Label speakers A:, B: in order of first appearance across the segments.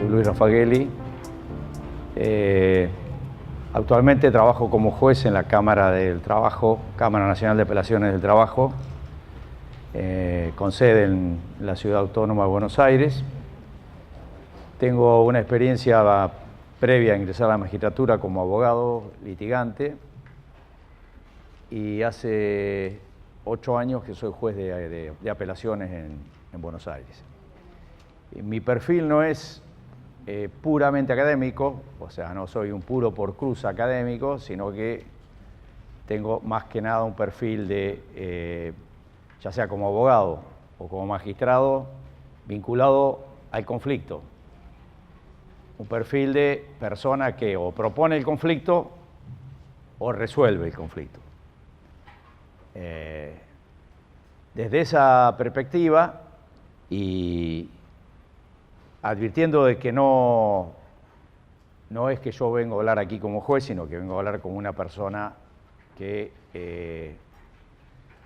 A: soy Luis Raffagelli. Actualmente trabajo como juez en la Cámara del Trabajo, Cámara Nacional de Apelaciones del Trabajo, con sede en la Ciudad Autónoma de Buenos Aires. Tengo una experiencia previa a ingresar a la magistratura como abogado litigante y hace 8 años que soy juez de apelaciones en Buenos Aires. Mi perfil no es puramente académico, o sea, no soy un puro por cruz académico, sino que tengo más que nada un perfil de, ya sea como abogado o como magistrado, vinculado al conflicto. Un perfil de persona que o propone el conflicto o resuelve el conflicto. Desde esa perspectiva y advirtiendo de que no es que yo vengo a hablar aquí como juez, sino que vengo a hablar como una persona que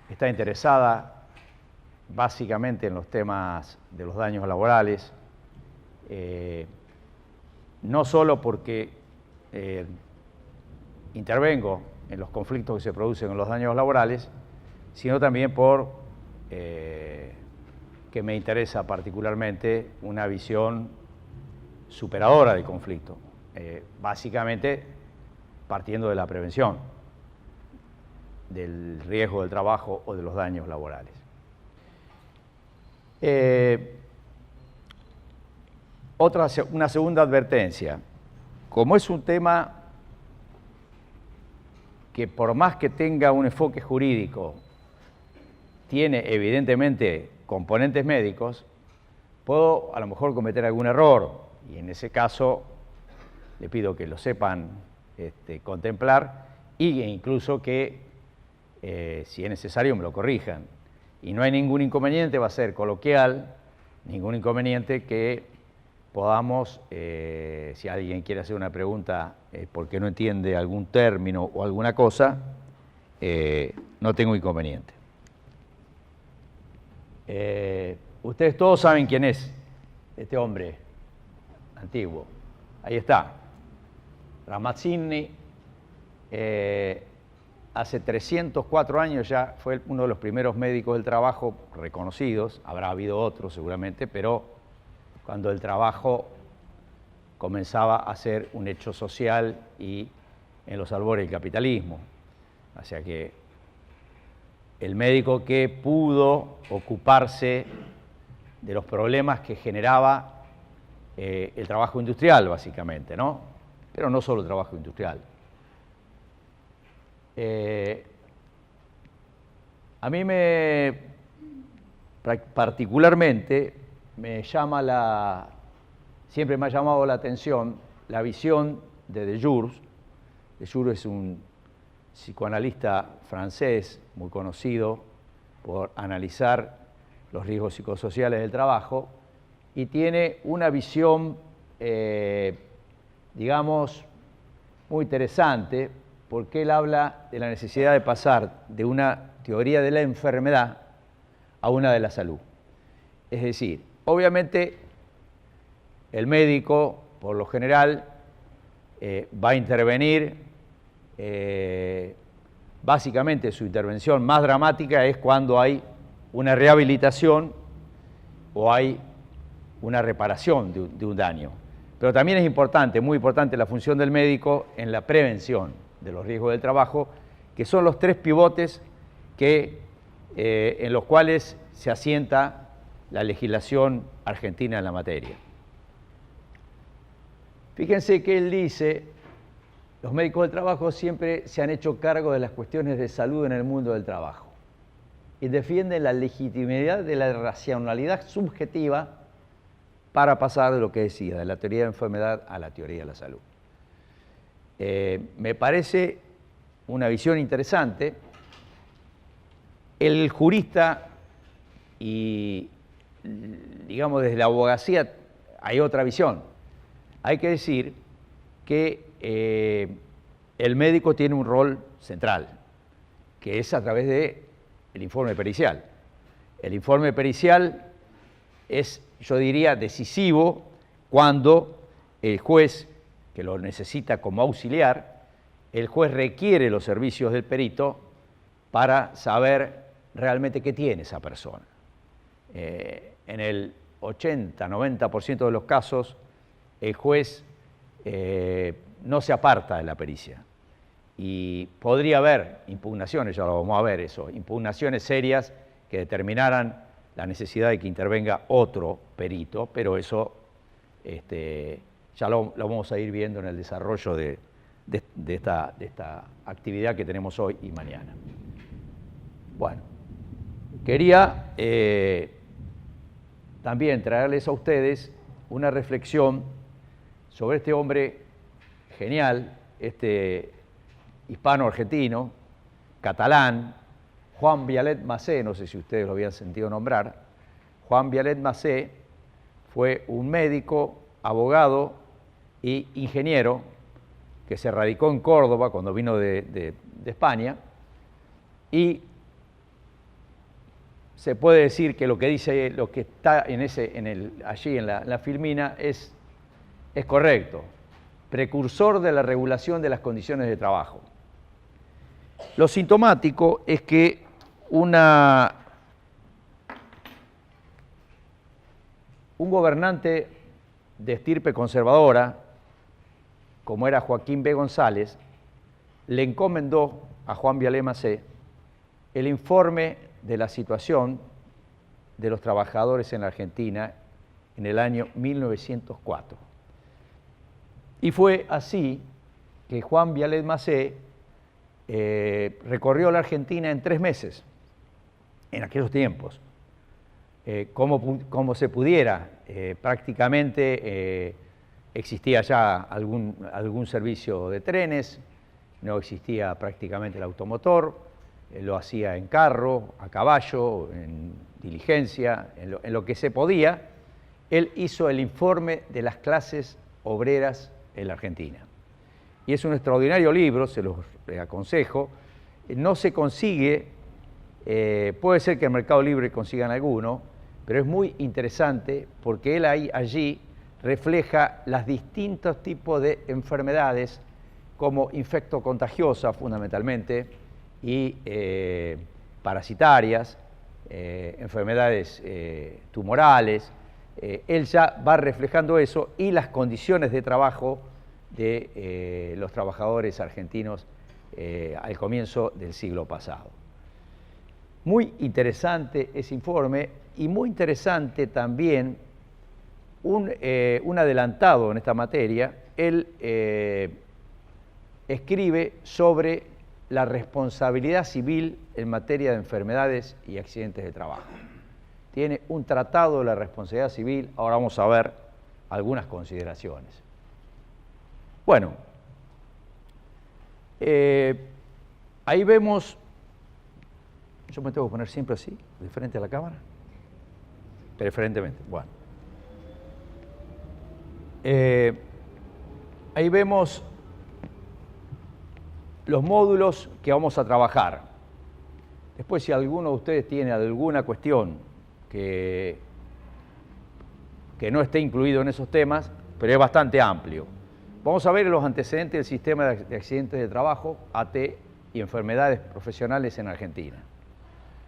A: está interesada básicamente en los temas de los daños laborales, no solo porque intervengo en los conflictos que se producen en los daños laborales, sino también por que me interesa particularmente una visión superadora del conflicto, básicamente partiendo de la prevención del riesgo del trabajo o de los daños laborales. Una segunda advertencia. Como es un tema que por más que tenga un enfoque jurídico, tiene evidentemente componentes médicos, puedo a lo mejor cometer algún error y en ese caso le pido que lo sepan contemplar e incluso que si es necesario me lo corrijan. Y no hay ningún inconveniente, va a ser coloquial, ningún inconveniente que podamos, si alguien quiere hacer una pregunta porque no entiende algún término o alguna cosa, no tengo inconveniente. Ustedes todos saben quién es este hombre antiguo. Ahí está. Ramazzini, hace 304 años ya fue uno de los primeros médicos del trabajo reconocidos. Habrá habido otros seguramente, pero cuando el trabajo comenzaba a ser un hecho social y en los albores del capitalismo. O sea que el médico que pudo ocuparse de los problemas que generaba el trabajo industrial, básicamente, ¿no? Pero no solo el trabajo industrial. A mí particularmente siempre me ha llamado la atención la visión de Deleuze. Deleuze es un psicoanalista francés muy conocido por analizar los riesgos psicosociales del trabajo y tiene una visión, digamos, muy interesante porque él habla de la necesidad de pasar de una teoría de la enfermedad a una de la salud. Es decir, obviamente el médico, por lo general, va a intervenir. Básicamente su intervención más dramática es cuando hay una rehabilitación o hay una reparación de un daño. Pero también es importante, muy importante, la función del médico en la prevención de los riesgos del trabajo, que son los 3 pivotes en los cuales se asienta la legislación argentina en la materia. Fíjense que él dice: los médicos del trabajo siempre se han hecho cargo de las cuestiones de salud en el mundo del trabajo y defienden la legitimidad de la racionalidad subjetiva para pasar de lo que decía, de la teoría de la enfermedad a la teoría de la salud. Me parece una visión interesante. El jurista y, digamos, desde la abogacía hay otra visión. Hay que decir que el médico tiene un rol central, que es a través del informe pericial. El informe pericial es, yo diría, decisivo cuando el juez, que lo necesita como auxiliar, el juez requiere los servicios del perito para saber realmente qué tiene esa persona. En el 80-90% de los casos, el juez no se aparta de la pericia. Y podría haber impugnaciones, ya lo vamos a ver eso, impugnaciones serias que determinaran la necesidad de que intervenga otro perito, pero eso ya lo vamos a ir viendo en el desarrollo de esta actividad que tenemos hoy y mañana. Bueno, quería también traerles a ustedes una reflexión sobre este hombre genial, este hispano-argentino, catalán, Juan Vialet Massé, no sé si ustedes lo habían sentido nombrar. Juan Vialet Massé fue un médico, abogado e ingeniero que se radicó en Córdoba cuando vino de España, y se puede decir que lo que dice, lo que está allí en la filmina es correcto. Precursor de la regulación de las condiciones de trabajo. Lo sintomático es que un gobernante de estirpe conservadora, como era Joaquín B. González, le encomendó a Juan Vialet Massé el informe de la situación de los trabajadores en la Argentina en el año 1904. Y fue así que Juan Vialet Massé recorrió la Argentina en 3 meses, en aquellos tiempos, como se pudiera. Prácticamente existía ya algún servicio de trenes, no existía prácticamente el automotor, lo hacía en carro, a caballo, en diligencia, en lo que se podía. Él hizo el informe de las clases obreras en la Argentina. Y es un extraordinario libro, se los aconsejo. No se consigue, puede ser que en Mercado Libre consigan alguno, pero es muy interesante porque él allí refleja los distintos tipos de enfermedades, como infectocontagiosas fundamentalmente, y parasitarias, enfermedades tumorales. Él ya va reflejando eso y las condiciones de trabajo de los trabajadores argentinos al comienzo del siglo pasado. Muy interesante ese informe, y muy interesante también un adelantado en esta materia. Él escribe sobre la responsabilidad civil en materia de enfermedades y accidentes de trabajo. Tiene un tratado de la responsabilidad civil. Ahora vamos a ver algunas consideraciones. Bueno, ahí vemos, yo me tengo que poner siempre así, de frente a la cámara, preferentemente, bueno. Ahí vemos los módulos que vamos a trabajar. Después, si alguno de ustedes tiene alguna cuestión que no esté incluido en esos temas, pero es bastante amplio. Vamos a ver los antecedentes del sistema de accidentes de trabajo, AT, y enfermedades profesionales en Argentina.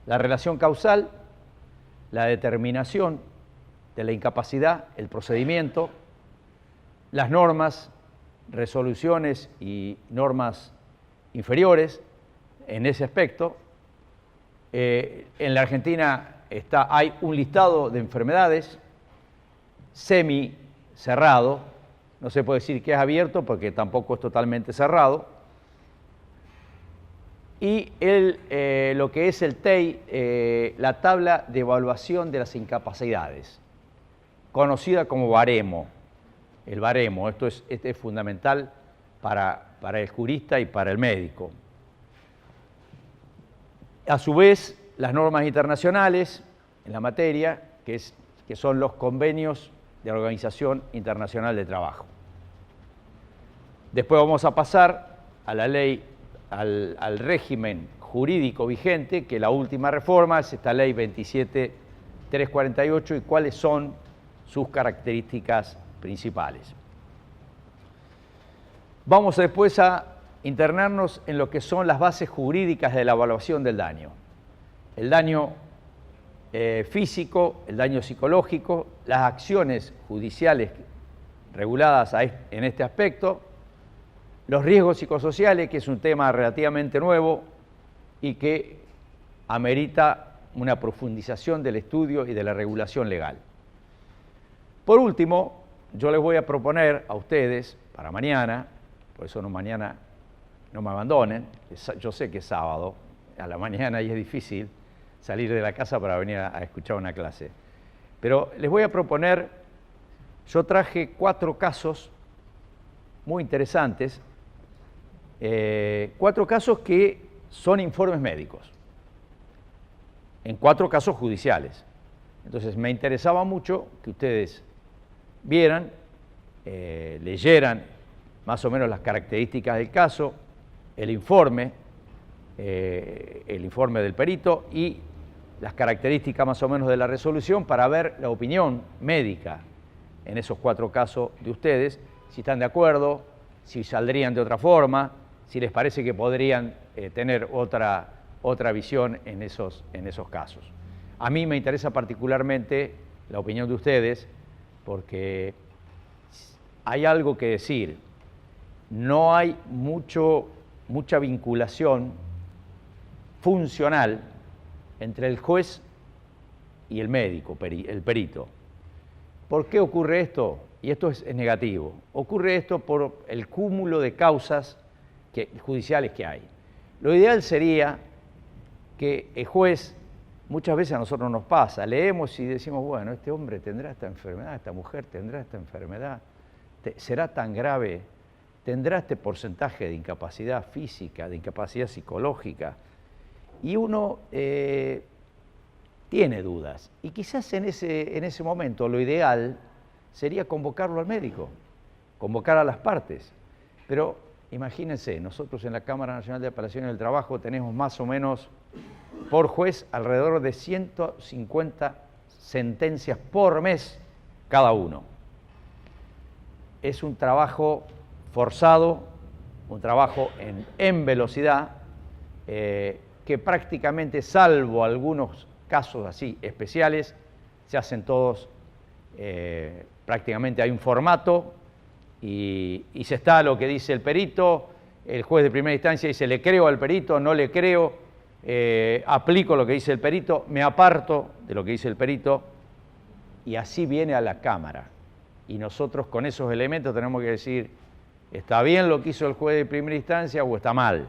A: La relación causal, la determinación de la incapacidad, el procedimiento, las normas, resoluciones y normas inferiores en ese aspecto. En la Argentina hay un listado de enfermedades semi cerrado, no se puede decir que es abierto porque tampoco es totalmente cerrado, y lo que es el TEI, la tabla de evaluación de las incapacidades, conocida como baremo. El baremo, este es fundamental para el jurista y para el médico. A su vez, las normas internacionales en la materia, que son los convenios de la Organización Internacional de Trabajo. Después vamos a pasar a la ley, al régimen jurídico vigente, que la última reforma es esta ley 27.348, y cuáles son sus características principales. Vamos después a internarnos en lo que son las bases jurídicas de la evaluación del daño. El daño físico, el daño psicológico, las acciones judiciales reguladas en este aspecto, los riesgos psicosociales, que es un tema relativamente nuevo y que amerita una profundización del estudio y de la regulación legal. Por último, yo les voy a proponer a ustedes para mañana, por eso mañana no me abandonen, yo sé que es sábado, a la mañana y es difícil salir de la casa para venir a escuchar una clase, pero les voy a proponer, yo traje 4 casos muy interesantes, 4 casos que son informes médicos, en 4 casos judiciales. Entonces me interesaba mucho que ustedes vieran, leyeran más o menos las características del caso, el informe del perito y las características más o menos de la resolución para ver la opinión médica en esos 4 casos de ustedes, si están de acuerdo, si saldrían de otra forma, si les parece que podrían tener otra visión en esos casos. A mí me interesa particularmente la opinión de ustedes porque hay algo que decir. No hay mucha vinculación funcional entre el juez y el médico, el perito. ¿Por qué ocurre esto? Y esto es negativo. Ocurre esto por el cúmulo de causas judiciales que hay. Lo ideal sería que el juez, muchas veces a nosotros nos pasa, leemos y decimos, bueno, este hombre tendrá esta enfermedad, esta mujer tendrá esta enfermedad, será tan grave, tendrá este porcentaje de incapacidad física, de incapacidad psicológica, y uno tiene dudas. Y quizás en ese momento lo ideal sería convocarlo al médico, convocar a las partes. Pero imagínense, nosotros en la Cámara Nacional de Apelaciones del Trabajo tenemos más o menos por juez alrededor de 150 sentencias por mes cada uno. Es un trabajo forzado, un trabajo en velocidad, que prácticamente, salvo algunos casos así especiales, se hacen todos, prácticamente hay un formato y se está lo que dice el perito, el juez de primera instancia dice, le creo al perito, no le creo, aplico lo que dice el perito, me aparto de lo que dice el perito, y así viene a la Cámara. Y nosotros con esos elementos tenemos que decir, ¿está bien lo que hizo el juez de primera instancia o está mal?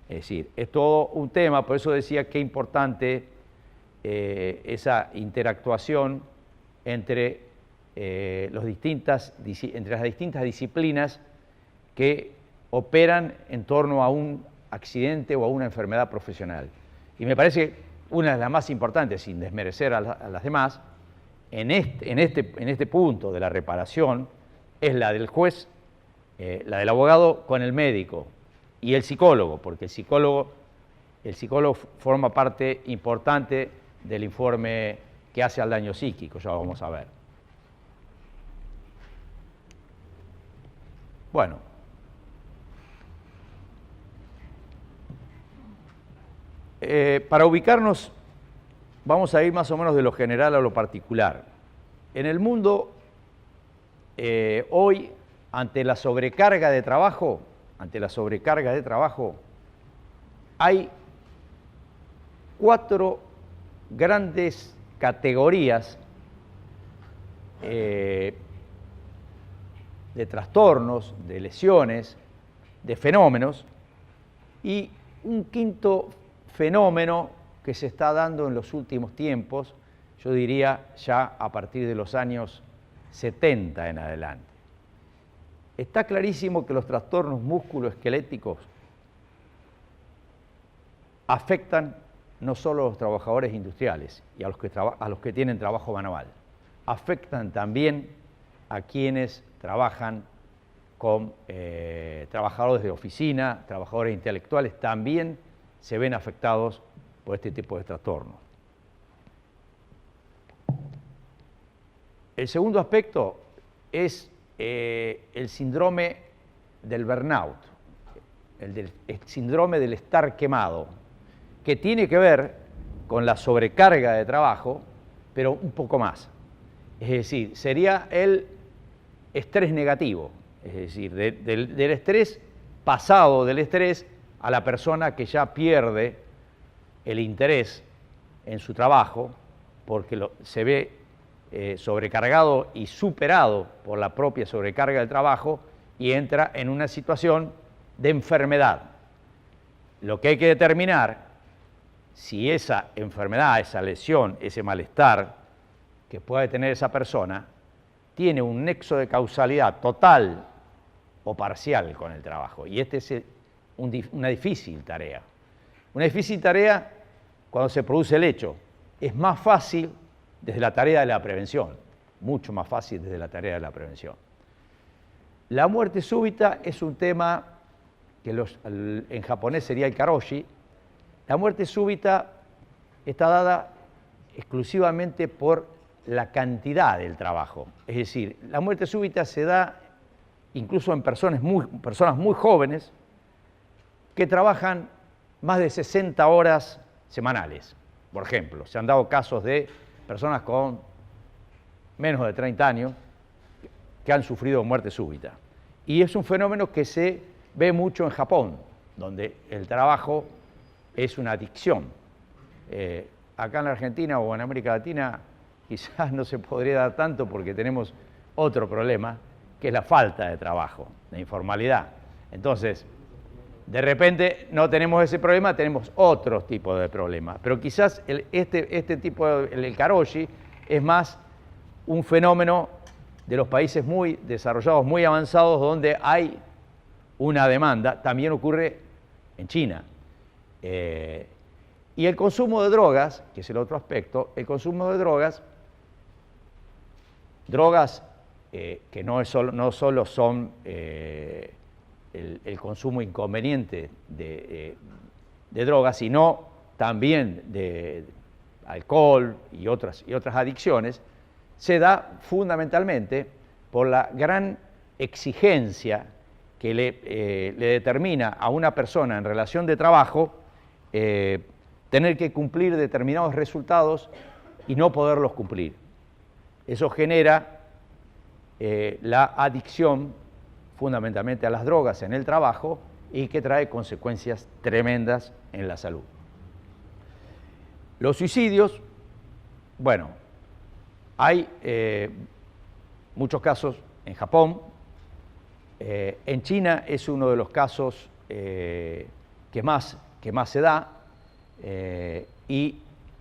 A: Es decir, es todo un tema, por eso decía que es importante esa interactuación entre las distintas disciplinas que operan en torno a un accidente o a una enfermedad profesional. Y me parece una de las más importantes, sin desmerecer a las demás, en este punto de la reparación, es la del juez, la del abogado con el médico y el psicólogo, porque el psicólogo forma parte importante del informe que hace al daño psíquico, ya lo vamos a ver. Bueno, para ubicarnos, vamos a ir más o menos de lo general a lo particular. En el mundo, hoy, ante la sobrecarga de trabajo, hay 4 grandes categorías de trastornos, de lesiones, de fenómenos, y un quinto fenómeno que se está dando en los últimos tiempos, yo diría ya a partir de los años 70 en adelante. Está clarísimo que los trastornos musculoesqueléticos afectan no solo a los trabajadores industriales y a los que tienen trabajo manual, afectan también a quienes trabajan con trabajadores de oficina, trabajadores intelectuales, también se ven afectados por este tipo de trastornos. El segundo aspecto es el síndrome del burnout, el síndrome del estar quemado, que tiene que ver con la sobrecarga de trabajo, pero un poco más. Es decir, sería el estrés negativo, es decir, del estrés pasado del estrés a la persona que ya pierde el interés en su trabajo porque se ve sobrecargado y superado por la propia sobrecarga del trabajo y entra en una situación de enfermedad. Lo que hay que determinar si esa enfermedad, esa lesión, ese malestar que puede tener esa persona tiene un nexo de causalidad total o parcial con el trabajo. Y este es una difícil tarea. Una difícil tarea cuando se produce el hecho. Es más fácil desde la tarea de la prevención, mucho más fácil desde la tarea de la prevención. La muerte súbita es un tema que en japonés sería el karoshi. La muerte súbita está dada exclusivamente por la cantidad del trabajo. Es decir, la muerte súbita se da incluso en personas muy jóvenes que trabajan más de 60 horas semanales. Por ejemplo, se han dado casos de personas con menos de 30 años que han sufrido muerte súbita. Y es un fenómeno que se ve mucho en Japón, donde el trabajo es una adicción. Acá en la Argentina o en América Latina quizás no se podría dar tanto porque tenemos otro problema, que es la falta de trabajo, la informalidad. Entonces, de repente no tenemos ese problema, tenemos otro tipo de problema. Pero quizás este tipo, el karoshi, es más un fenómeno de los países muy desarrollados, muy avanzados, donde hay una demanda. También ocurre en China. Y el consumo de drogas, que es el otro aspecto, el consumo de drogas que no solo son el consumo inconveniente de drogas, sino también de alcohol y otras adicciones, se da fundamentalmente por la gran exigencia que le determina a una persona en relación de trabajo tener que cumplir determinados resultados y no poderlos cumplir. Eso genera la adicción fundamentalmente a las drogas en el trabajo y que trae consecuencias tremendas en la salud. Los suicidios, bueno, hay muchos casos en Japón, en China es uno de los casos que más se da, y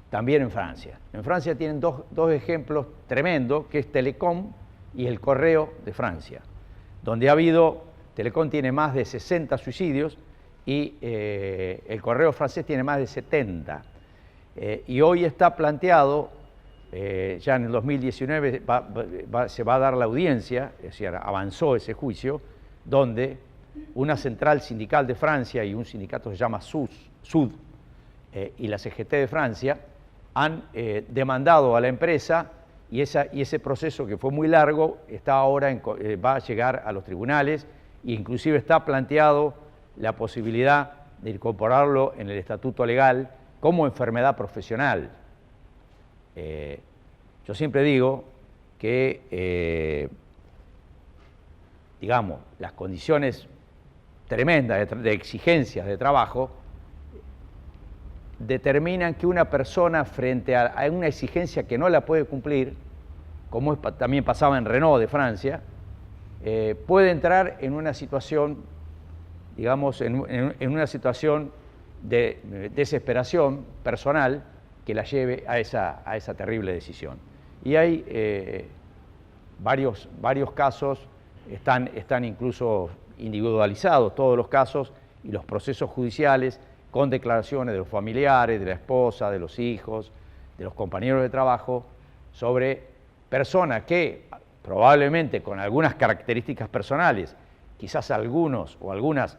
A: también en Francia. En Francia tienen dos ejemplos tremendos, que es Telecom y el Correo de Francia, donde Telecom tiene más de 60 suicidios y el Correo francés tiene más de 70. Y hoy está planteado, ya en el 2019 se va a dar la audiencia, es decir, avanzó ese juicio, donde una central sindical de Francia y un sindicato que se llama SUD y la CGT de Francia han demandado a la empresa y ese proceso, que fue muy largo, está ahora va a llegar a los tribunales e inclusive está planteado la posibilidad de incorporarlo en el estatuto legal como enfermedad profesional. Yo siempre digo que, digamos, las condiciones tremendas de exigencias de trabajo determinan que una persona frente a una exigencia que no la puede cumplir, como también pasaba en Renault de Francia, puede entrar en una situación, digamos, en una situación de desesperación personal que la lleve a esa terrible decisión. Y hay varios casos, están incluso individualizados todos los casos y los procesos judiciales, con declaraciones de los familiares, de la esposa, de los hijos, de los compañeros de trabajo, sobre personas que probablemente con algunas características personales, quizás algunos o algunas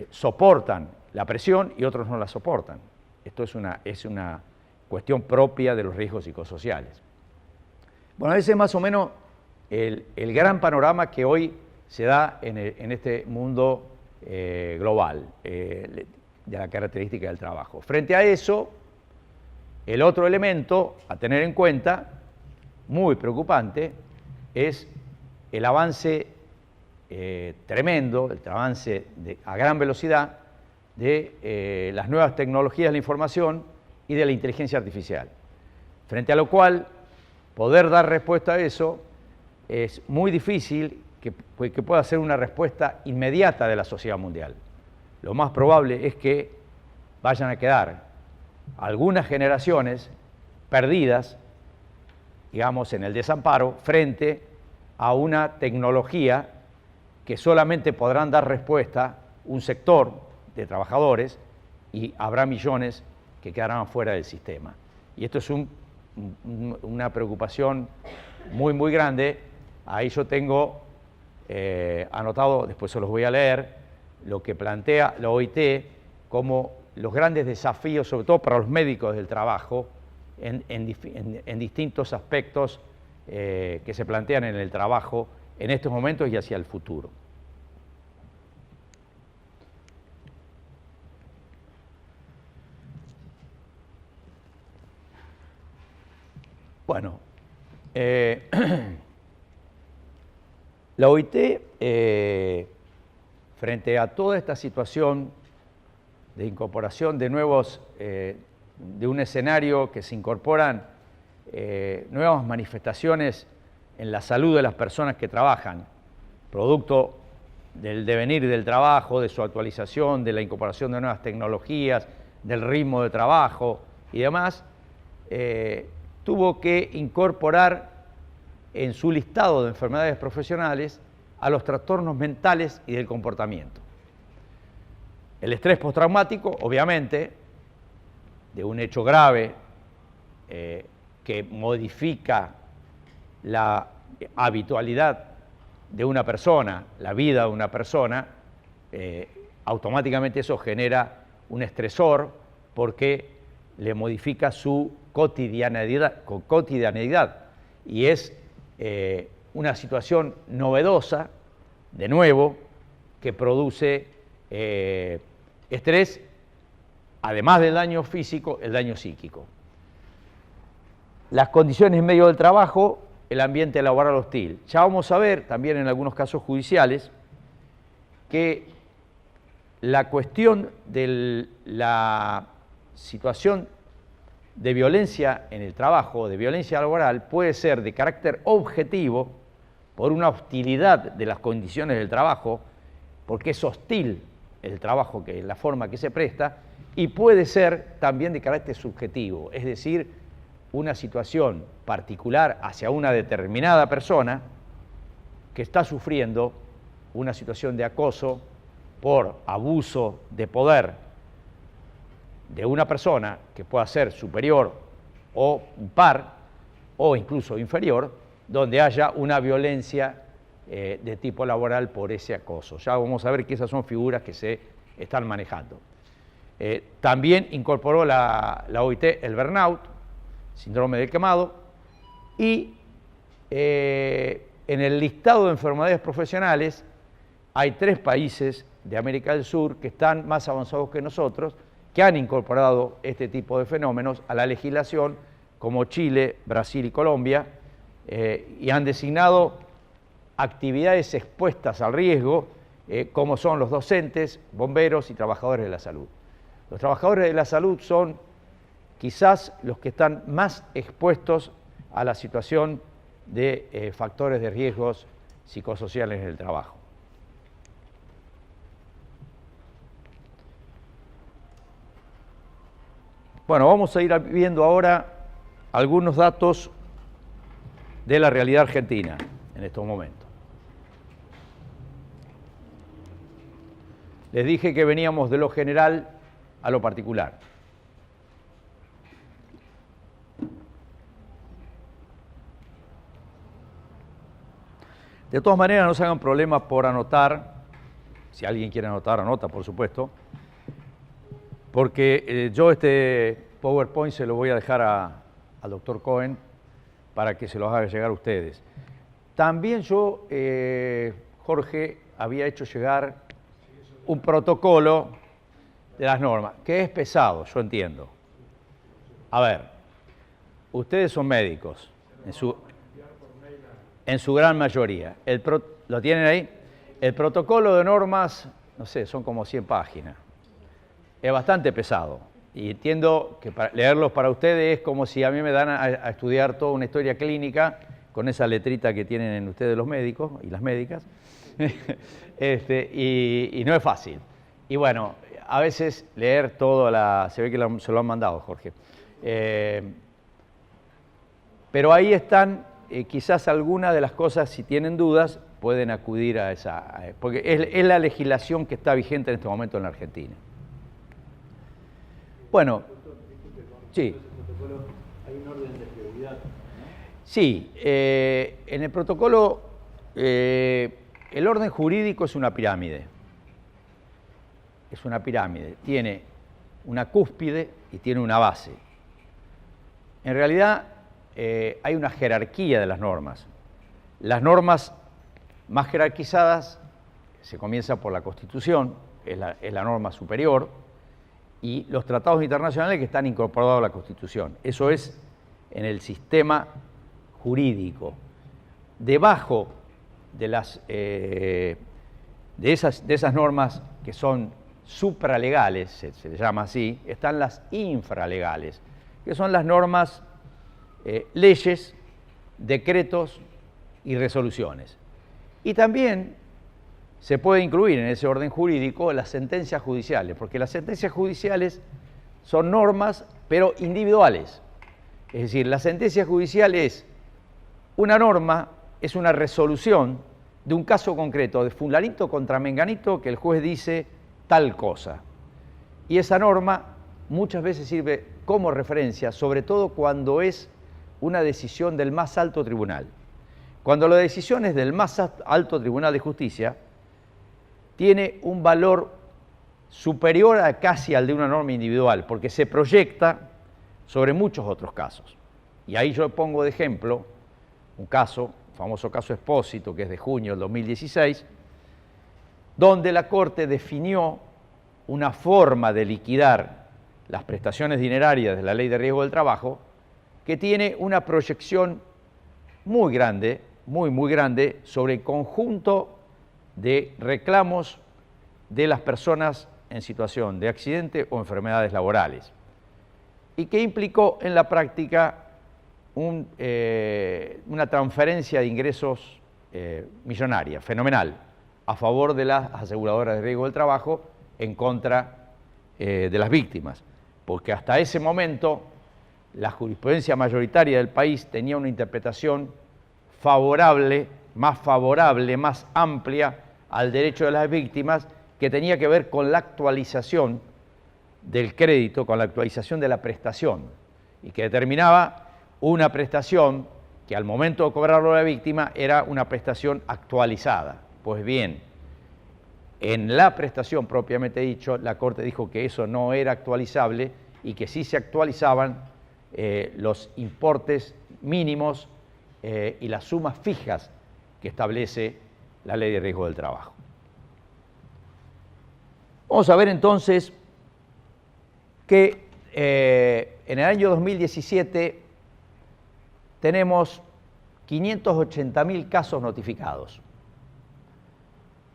A: soportan la presión y otros no la soportan. Esto es una cuestión propia de los riesgos psicosociales. Bueno, ese es más o menos el gran panorama que hoy se da en este mundo global de la característica del trabajo. Frente a eso, el otro elemento a tener en cuenta, muy preocupante, es el avance tremendo, el avance a gran velocidad de las nuevas tecnologías de la información y de la inteligencia artificial. Frente a lo cual, poder dar respuesta a eso es muy difícil que pueda ser una respuesta inmediata de la sociedad mundial. Lo más probable es que vayan a quedar algunas generaciones perdidas, digamos, en el desamparo, frente a una tecnología que solamente podrán dar respuesta un sector de trabajadores y habrá millones que quedarán fuera del sistema. Y esto es una preocupación muy, muy grande. Ahí yo tengo anotado, después se los voy a leer, lo que plantea la OIT como los grandes desafíos, sobre todo para los médicos del trabajo, en distintos aspectos que se plantean en el trabajo en estos momentos y hacia el futuro. Bueno, la OIT, frente a toda esta situación de incorporación de nuevos, de un escenario que se incorporan nuevas manifestaciones en la salud de las personas que trabajan, producto del devenir del trabajo, de su actualización, de la incorporación de nuevas tecnologías, del ritmo de trabajo y demás, tuvo que incorporar en su listado de enfermedades profesionales a los trastornos mentales y del comportamiento. El estrés postraumático, obviamente, de un hecho grave que modifica la habitualidad de una persona, la vida de una persona, automáticamente eso genera un estresor porque le modifica su cotidianeidad y es una situación novedosa, de nuevo, que produce estrés, además del daño físico, el daño psíquico. Las condiciones en medio del trabajo, el ambiente laboral hostil. Ya vamos a ver, también en algunos casos judiciales, que la cuestión de la situación de violencia en el trabajo, de violencia laboral, puede ser de carácter objetivo por una hostilidad de las condiciones del trabajo, porque es hostil el trabajo, que la forma que se presta, y puede ser también de carácter subjetivo, es decir, una situación particular hacia una determinada persona que está sufriendo una situación de acoso por abuso de poder de una persona que pueda ser superior o par o incluso inferior, donde haya una violencia de tipo laboral por ese acoso. Ya vamos a ver que esas son figuras que se están manejando. También incorporó la OIT el burnout, síndrome del quemado, y en el listado de enfermedades profesionales hay 3 países de América del Sur que están más avanzados que nosotros, que han incorporado este tipo de fenómenos a la legislación, como Chile, Brasil y Colombia, y han designado actividades expuestas al riesgo, como son los docentes, bomberos y trabajadores de la salud. Los trabajadores de la salud son quizás los que están más expuestos a la situación de factores de riesgos psicosociales en el trabajo. Bueno, vamos a ir viendo ahora algunos datos de la realidad argentina en estos momentos. Les dije que veníamos de lo general a lo particular. De todas maneras, no se hagan problemas por anotar. Si alguien quiere anotar, anota, por supuesto. Porque yo este PowerPoint se lo voy a dejar al doctor Cohen para que se los haga llegar a ustedes. También yo, Jorge, había hecho llegar un protocolo de las normas, que es pesado, yo entiendo. A ver, ustedes son médicos, en su gran mayoría. ¿Lo tienen ahí? El protocolo de normas, no sé, son como 100 páginas. Es bastante pesado. Y entiendo que leerlos para ustedes es como si a mí me dan a estudiar toda una historia clínica con esa letrita que tienen en ustedes los médicos y las médicas. Y no es fácil. Y bueno, a veces leer todo, se ve que se lo han mandado, Jorge. Pero ahí están quizás algunas de las cosas, si tienen dudas, pueden acudir a esa, porque es la legislación que está vigente en este momento en la Argentina. Bueno, sí.
B: Hay un orden de prioridad, ¿no?
A: Sí, en el protocolo el orden jurídico es una pirámide. Es una pirámide, tiene una cúspide y tiene una base. En realidad hay una jerarquía de las normas. Las normas más jerarquizadas se comienza por la Constitución, es la norma superior, y los tratados internacionales que están incorporados a la Constitución. Eso es en el sistema jurídico. Debajo de esas normas que son supralegales, se les llama así, están las infralegales, que son las normas, leyes, decretos y resoluciones. Y también se puede incluir en ese orden jurídico las sentencias judiciales, porque las sentencias judiciales son normas, pero individuales. Es decir, la sentencia judicial es una norma, es una resolución de un caso concreto, de fulanito contra menganito, que el juez dice tal cosa. Y esa norma muchas veces sirve como referencia, sobre todo cuando es una decisión del más alto tribunal. Cuando la decisión es del más alto tribunal de justicia, tiene un valor superior a casi al de una norma individual, porque se proyecta sobre muchos otros casos. Y ahí yo pongo de ejemplo un caso, el famoso caso Expósito, que es de junio del 2016, donde la Corte definió una forma de liquidar las prestaciones dinerarias de la Ley de Riesgo del Trabajo que tiene una proyección muy grande, muy grande, sobre el conjunto de reclamos de las personas en situación de accidente o enfermedades laborales, y que implicó en la práctica una transferencia de ingresos millonaria, fenomenal, a favor de las aseguradoras de riesgo del trabajo en contra de las víctimas, porque hasta ese momento la jurisprudencia mayoritaria del país tenía una interpretación favorable, más amplia al derecho de las víctimas, que tenía que ver con la actualización del crédito, con la actualización de la prestación, y que determinaba una prestación que al momento de cobrarlo a la víctima era una prestación actualizada. Pues bien, en la prestación propiamente dicho, la Corte dijo que eso no era actualizable y que sí se actualizaban los importes mínimos y las sumas fijas que establece la Ley de Riesgo del Trabajo. Vamos a ver entonces que en el año 2017 tenemos 580.000 casos notificados,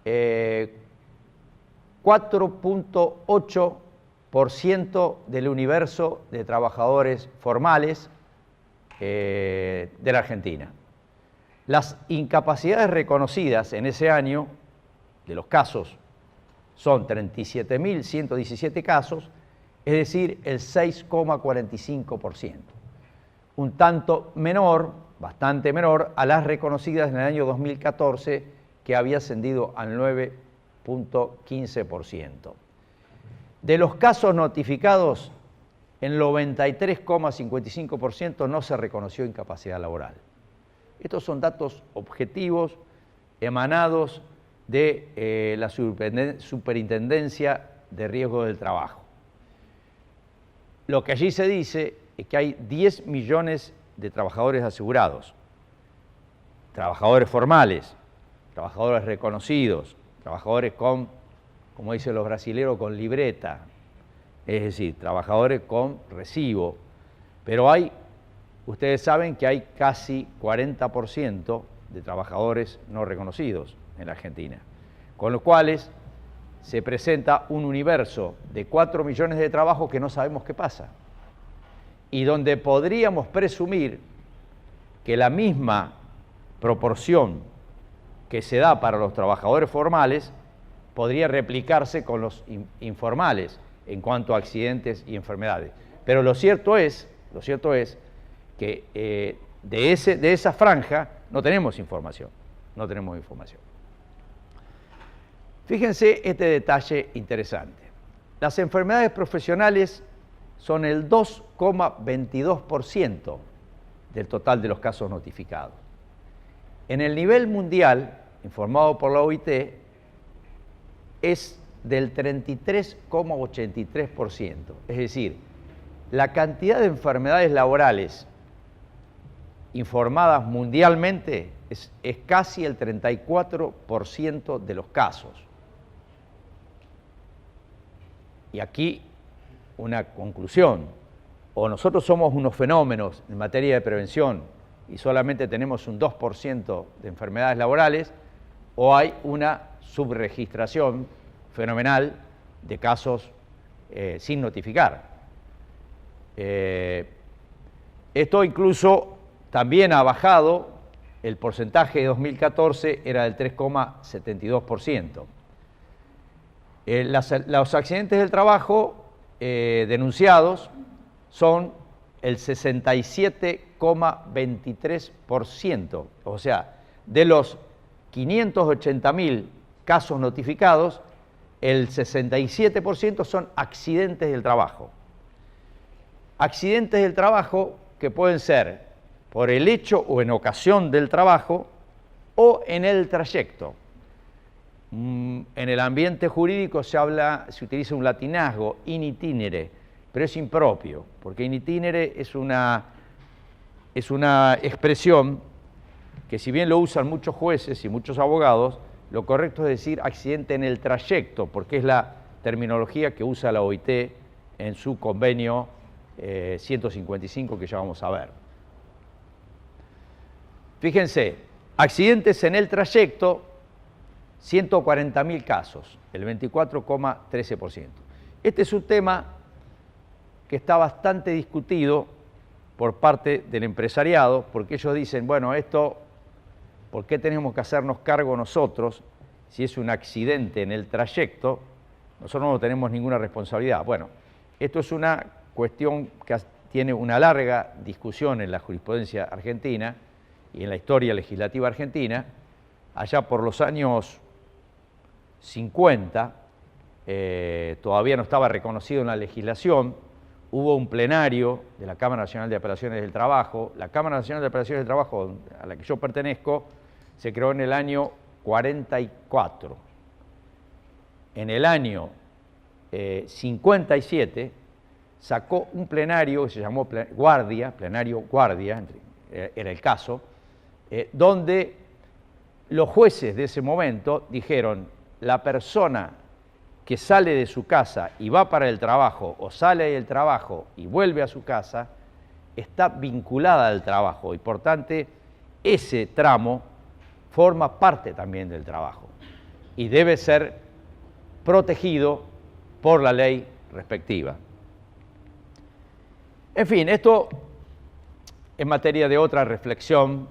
A: 4.8% del universo de trabajadores formales de la Argentina. Las incapacidades reconocidas en ese año, de los casos, son 37.117 casos, es decir, el 6,45%. Un tanto menor, bastante menor, a las reconocidas en el año 2014, que había ascendido al 9,15%. De los casos notificados, el 93,55% no se reconoció incapacidad laboral. Estos son datos objetivos emanados de la Superintendencia de Riesgo del Trabajo. Lo que allí se dice es que hay 10 millones de trabajadores asegurados, trabajadores formales, trabajadores reconocidos, trabajadores con, como dicen los brasileños, con libreta, es decir, trabajadores con recibo. Pero ustedes saben que hay casi 40% de trabajadores no reconocidos en la Argentina, con los cuales se presenta un universo de 4 millones de trabajos que no sabemos qué pasa, y donde podríamos presumir que la misma proporción que se da para los trabajadores formales podría replicarse con los informales en cuanto a accidentes y enfermedades. Pero lo cierto es que de esa franja no tenemos información. Fíjense este detalle interesante. Las enfermedades profesionales son el 2,22% del total de los casos notificados. En el nivel mundial, informado por la OIT, es del 33,83%. Es decir, la cantidad de enfermedades laborales informadas mundialmente es casi el 34% de los casos. Y aquí una conclusión: o nosotros somos unos fenómenos en materia de prevención y solamente tenemos un 2% de enfermedades laborales, o hay una subregistración fenomenal de casos sin notificar. Esto incluso también ha bajado. El porcentaje de 2014 era del 3,72%. Los accidentes del trabajo denunciados son el 67,23%, o sea, de los 580.000 casos notificados, el 67% son accidentes del trabajo. Accidentes del trabajo que pueden ser por el hecho o en ocasión del trabajo o en el trayecto. En el ambiente jurídico se utiliza un latinazgo, in itinere, pero es impropio, porque in itinere es una expresión que, si bien lo usan muchos jueces y muchos abogados, lo correcto es decir accidente en el trayecto, porque es la terminología que usa la OIT en su convenio 155, que ya vamos a ver. Fíjense, accidentes en el trayecto, 140.000 casos, el 24,13%. Este es un tema que está bastante discutido por parte del empresariado, porque ellos dicen, bueno, esto, ¿por qué tenemos que hacernos cargo nosotros si es un accidente en el trayecto? Nosotros no tenemos ninguna responsabilidad. Bueno, esto es una cuestión que tiene una larga discusión en la jurisprudencia argentina y en la historia legislativa argentina. Allá por los años 50, todavía no estaba reconocido en la legislación, hubo un plenario de la Cámara Nacional de Apelaciones del Trabajo. La Cámara Nacional de Apelaciones del Trabajo, a la que yo pertenezco, se creó en el año 44. En el año 57 sacó un plenario que se llamó plenario Guardia, era el caso, donde los jueces de ese momento dijeron: la persona que sale de su casa y va para el trabajo, o sale del trabajo y vuelve a su casa, está vinculada al trabajo y por tanto ese tramo forma parte también del trabajo y debe ser protegido por la ley respectiva. En fin, esto en materia de otra reflexión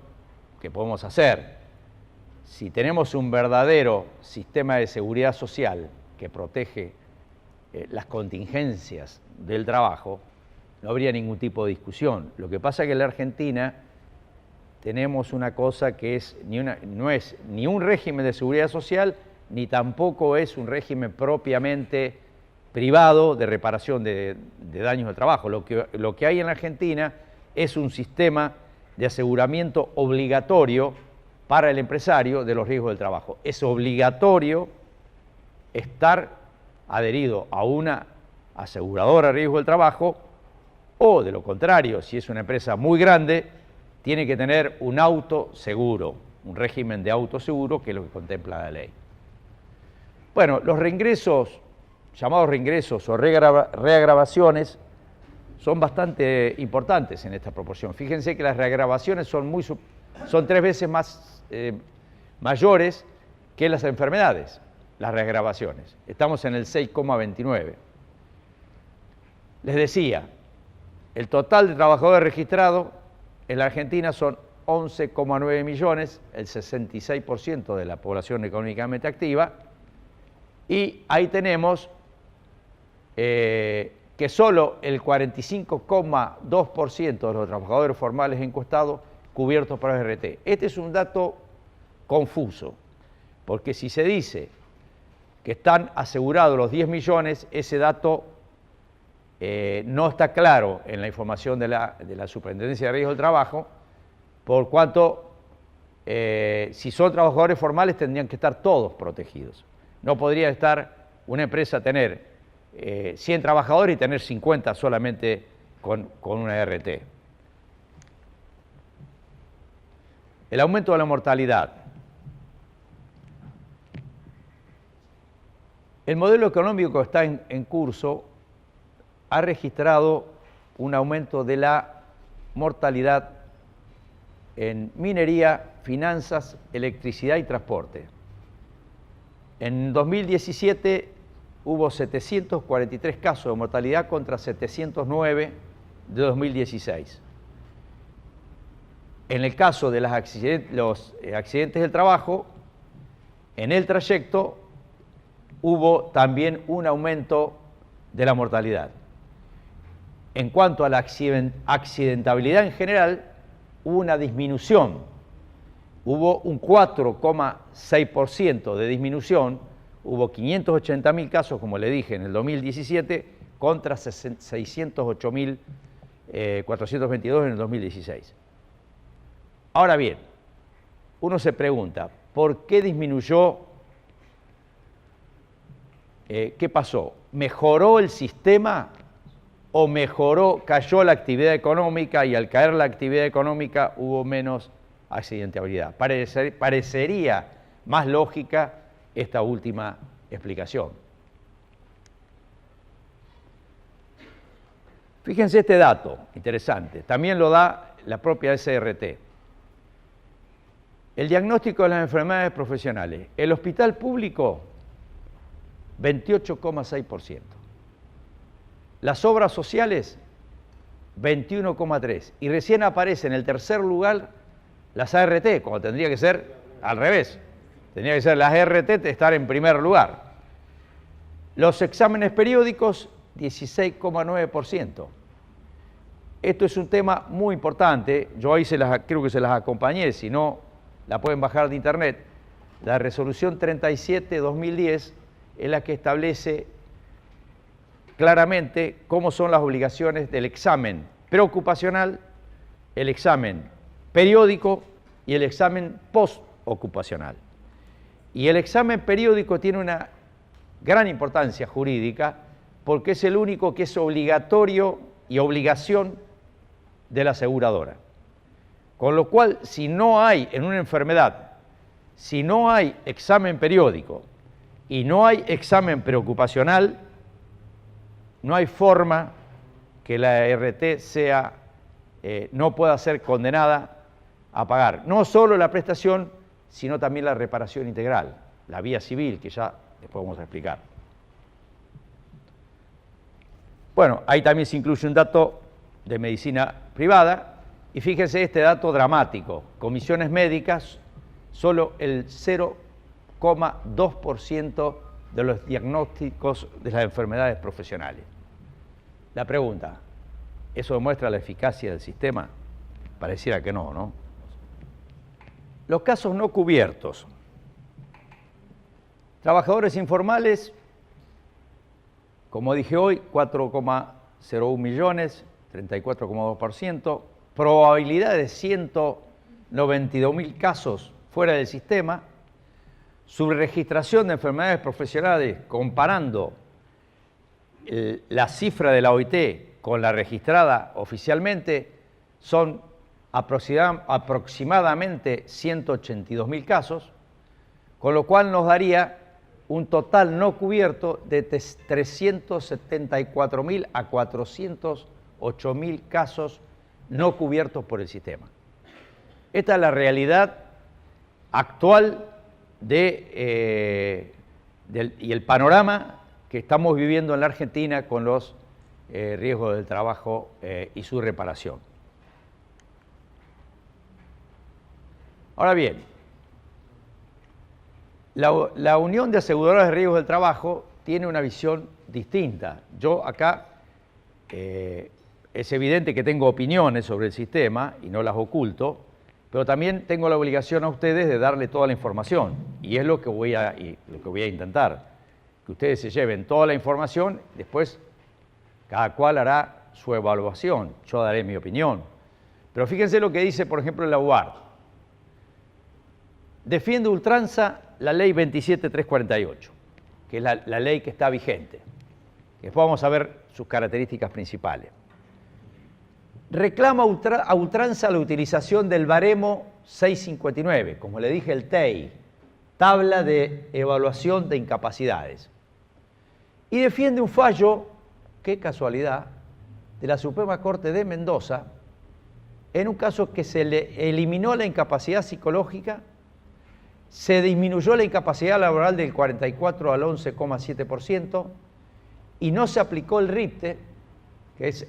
A: que podemos hacer. Si tenemos un verdadero sistema de seguridad social que protege las contingencias del trabajo, no habría ningún tipo de discusión. Lo que pasa es que en la Argentina tenemos una cosa que no es ni un régimen de seguridad social, ni tampoco es un régimen propiamente privado de reparación de daños del trabajo. Lo que hay en la Argentina es un sistema de aseguramiento obligatorio para el empresario de los riesgos del trabajo. Es obligatorio estar adherido a una aseguradora de riesgo del trabajo O, de lo contrario, si es una empresa muy grande, tiene que tener un autoseguro, un régimen de autoseguro, que es lo que contempla la ley. Bueno, los reingresos, llamados reingresos o reagravaciones, son bastante importantes en esta proporción. Fíjense que las reagravaciones son 3 veces más mayores que las enfermedades, las reagravaciones. Estamos en el 6,29. Les decía, el total de trabajadores registrados en la Argentina son 11,9 millones, el 66% de la población económicamente activa, y ahí tenemos que solo el 45,2% de los trabajadores formales encuestados cubiertos por el RT. Este es un dato confuso, porque si se dice que están asegurados los 10 millones, ese dato no está claro en la información de la Superintendencia de Riesgo del Trabajo, por cuanto si son trabajadores formales tendrían que estar todos protegidos. No podría estar una empresa tener 100 trabajadores y tener 50 solamente con una RT. El aumento de la mortalidad. El modelo económico que está en curso ha registrado un aumento de la mortalidad en minería, finanzas, electricidad y transporte. En 2017 hubo 743 casos de mortalidad contra 709 de 2016. En el caso de los accidentes del trabajo, en el trayecto hubo también un aumento de la mortalidad. En cuanto a la accidentabilidad en general, hubo una disminución. Hubo un 4,6% de disminución, hubo 580.000 casos, como le dije, en el 2017, contra 608.422 en el 2016. Ahora bien, uno se pregunta, ¿por qué disminuyó? ¿Qué pasó? ¿Mejoró el sistema o cayó la actividad económica y al caer la actividad económica hubo menos accidentabilidad? Parecería más lógica esta última explicación. Fíjense este dato interesante, también lo da la propia SRT. El diagnóstico de las enfermedades profesionales. El hospital público, 28,6%. Las obras sociales, 21,3%. Y recién aparece en el tercer lugar las ART, cuando tendría que ser al revés. Tendría que ser las ART estar en primer lugar. Los exámenes periódicos, 16,9%. Esto es un tema muy importante. Yo ahí creo que se las acompañé, si no, la pueden bajar de internet. La resolución 37/2010 es la que establece claramente cómo son las obligaciones del examen preocupacional, el examen periódico y el examen postocupacional. Y el examen periódico tiene una gran importancia jurídica porque es el único que es obligatorio y obligación de la aseguradora. Con lo cual, si no hay en una enfermedad, si no hay examen periódico y no hay examen preocupacional, no hay forma que la RT no pueda ser condenada a pagar no solo la prestación, sino también la reparación integral, la vía civil, que ya después vamos a explicar. Bueno, ahí también se incluye un dato de medicina privada, y fíjense este dato dramático, comisiones médicas, solo el 0,2% de los diagnósticos de las enfermedades profesionales. La pregunta, ¿eso demuestra la eficacia del sistema? Pareciera que no, ¿no? Los casos no cubiertos. Trabajadores informales, como dije hoy, 4,01 millones, 34,2%. Probabilidad de 192.000 casos fuera del sistema. Subregistración de enfermedades profesionales, comparando la cifra de la OIT con la registrada oficialmente son aproximadamente 182.000 casos, con lo cual nos daría un total no cubierto de 374.000 a 408.000 casos no cubiertos por el sistema. Esta es la realidad actual y el panorama que estamos viviendo en la Argentina con los riesgos del trabajo y su reparación. Ahora bien, la Unión de Aseguradoras de Riesgos del Trabajo tiene una visión distinta. Yo acá es evidente que tengo opiniones sobre el sistema y no las oculto, pero también tengo la obligación a ustedes de darle toda la información, y es lo que voy a intentar, que ustedes se lleven toda la información, después cada cual hará su evaluación, yo daré mi opinión. Pero fíjense lo que dice, por ejemplo, la UART. Defiende a ultranza la ley 27348, que es la ley que está vigente. Después vamos a ver sus características principales. Reclama a ultranza la utilización del baremo 659, como le dije, el TEI, tabla de evaluación de incapacidades. Y defiende un fallo, qué casualidad, de la Suprema Corte de Mendoza, en un caso que se le eliminó la incapacidad psicológica, se disminuyó la incapacidad laboral del 44 al 11,7% y no se aplicó el RIPTE, que es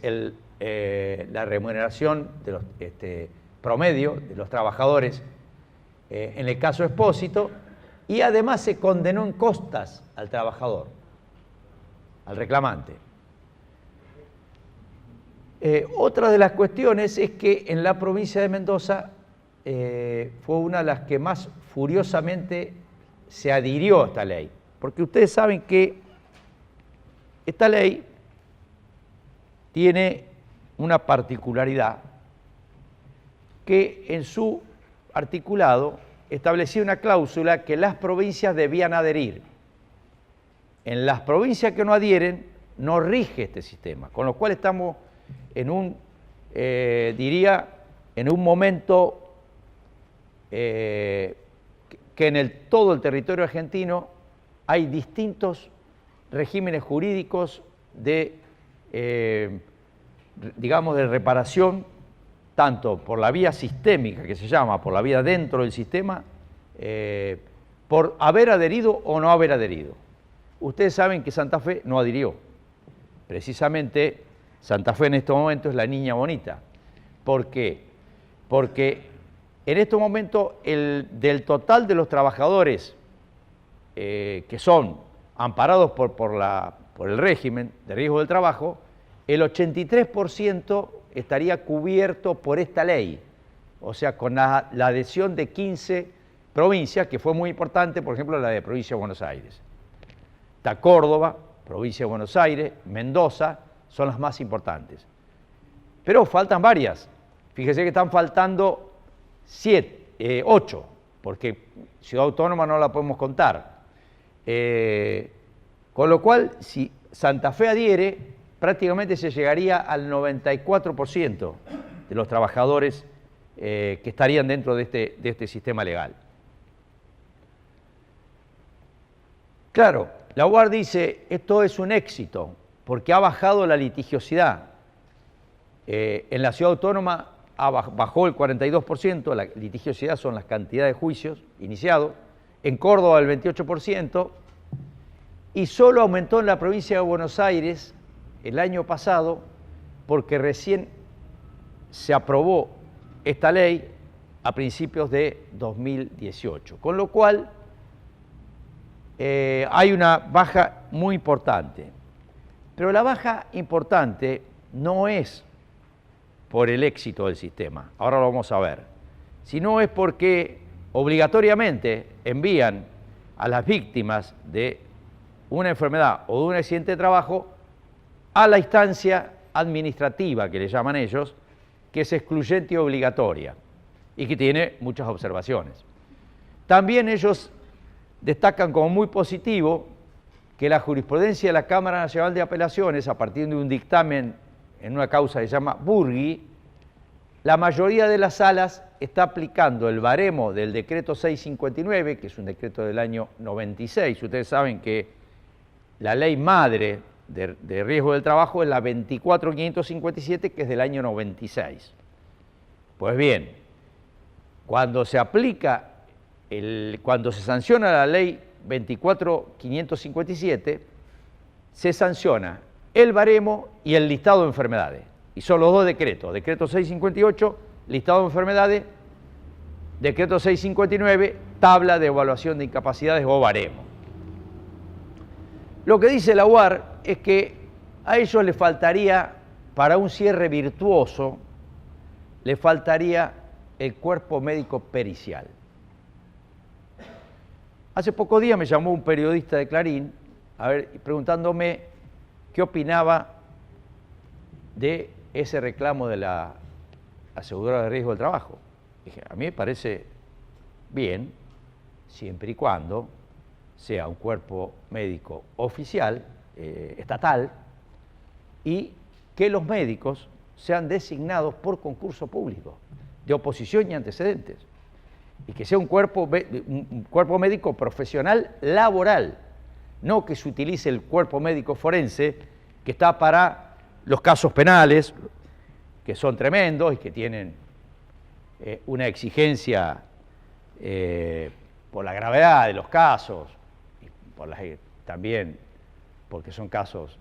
A: la remuneración de los, promedio de los trabajadores en el caso Expósito, y además se condenó en costas al trabajador, al reclamante. Otra de las cuestiones es que en la provincia de Mendoza fue una de las que más furiosamente se adhirió a esta ley, porque ustedes saben que esta ley tiene una particularidad que en su articulado establecía una cláusula que las provincias debían adherir. En las provincias que no adhieren no rige este sistema, con lo cual estamos en un, diría, en un momento que en todo el territorio argentino hay distintos regímenes jurídicos de, digamos, de reparación, tanto por la vía sistémica, que se llama, por la vía dentro del sistema, por haber adherido o no haber adherido. Ustedes saben que Santa Fe no adhirió. Precisamente Santa Fe en este momento es la niña bonita. ¿Por qué? Porque en este momento del total de los trabajadores que son amparados por el régimen de riesgo del trabajo, el 83% estaría cubierto por esta ley, o sea, con la adhesión de 15 provincias, que fue muy importante, por ejemplo, la de Provincia de Buenos Aires. Está Córdoba, Provincia de Buenos Aires, Mendoza, son las más importantes. Pero faltan varias. Fíjese que están faltando 8, porque Ciudad Autónoma no la podemos contar. Con lo cual, si Santa Fe adhiere, prácticamente se llegaría al 94% de los trabajadores que estarían dentro de este sistema legal. Claro, la UAR dice, esto es un éxito, porque ha bajado la litigiosidad. En la Ciudad Autónoma bajó el 42%, la litigiosidad son las cantidades de juicios iniciados, en Córdoba el 28%, y solo aumentó en la provincia de Buenos Aires el año pasado, porque recién se aprobó esta ley a principios de 2018, con lo cual hay una baja muy importante. Pero la baja importante no es por el éxito del sistema, ahora lo vamos a ver, sino es porque obligatoriamente envían a las víctimas de una enfermedad o de un accidente de trabajo a la instancia administrativa, que le llaman ellos, que es excluyente y obligatoria, y que tiene muchas observaciones. También ellos destacan como muy positivo que la jurisprudencia de la Cámara Nacional de Apelaciones, a partir de un dictamen en una causa que se llama Burgui, la mayoría de las salas está aplicando el baremo del decreto 659, que es un decreto del año 96. Ustedes saben que la ley madre de riesgo del trabajo es la 24557, que es del año 96. Pues bien, cuando se aplica, cuando se sanciona la ley 24557, se sanciona el baremo y el listado de enfermedades. Y son los dos decretos, decreto 658, listado de enfermedades, decreto 659, tabla de evaluación de incapacidades o baremo. Lo que dice la UAR es que a ellos les faltaría, para un cierre virtuoso, le faltaría el cuerpo médico pericial. Hace pocos días me llamó un periodista de Clarín, preguntándome qué opinaba de ese reclamo de la aseguradora de riesgo del trabajo. Dije, a mí me parece bien, siempre y cuando sea un cuerpo médico oficial, estatal, y que los médicos sean designados por concurso público, de oposición y antecedentes, y que sea un cuerpo médico profesional laboral, no que se utilice el cuerpo médico forense, que está para los casos penales, que son tremendos y que tienen una exigencia por la gravedad de los casos, y también porque son casos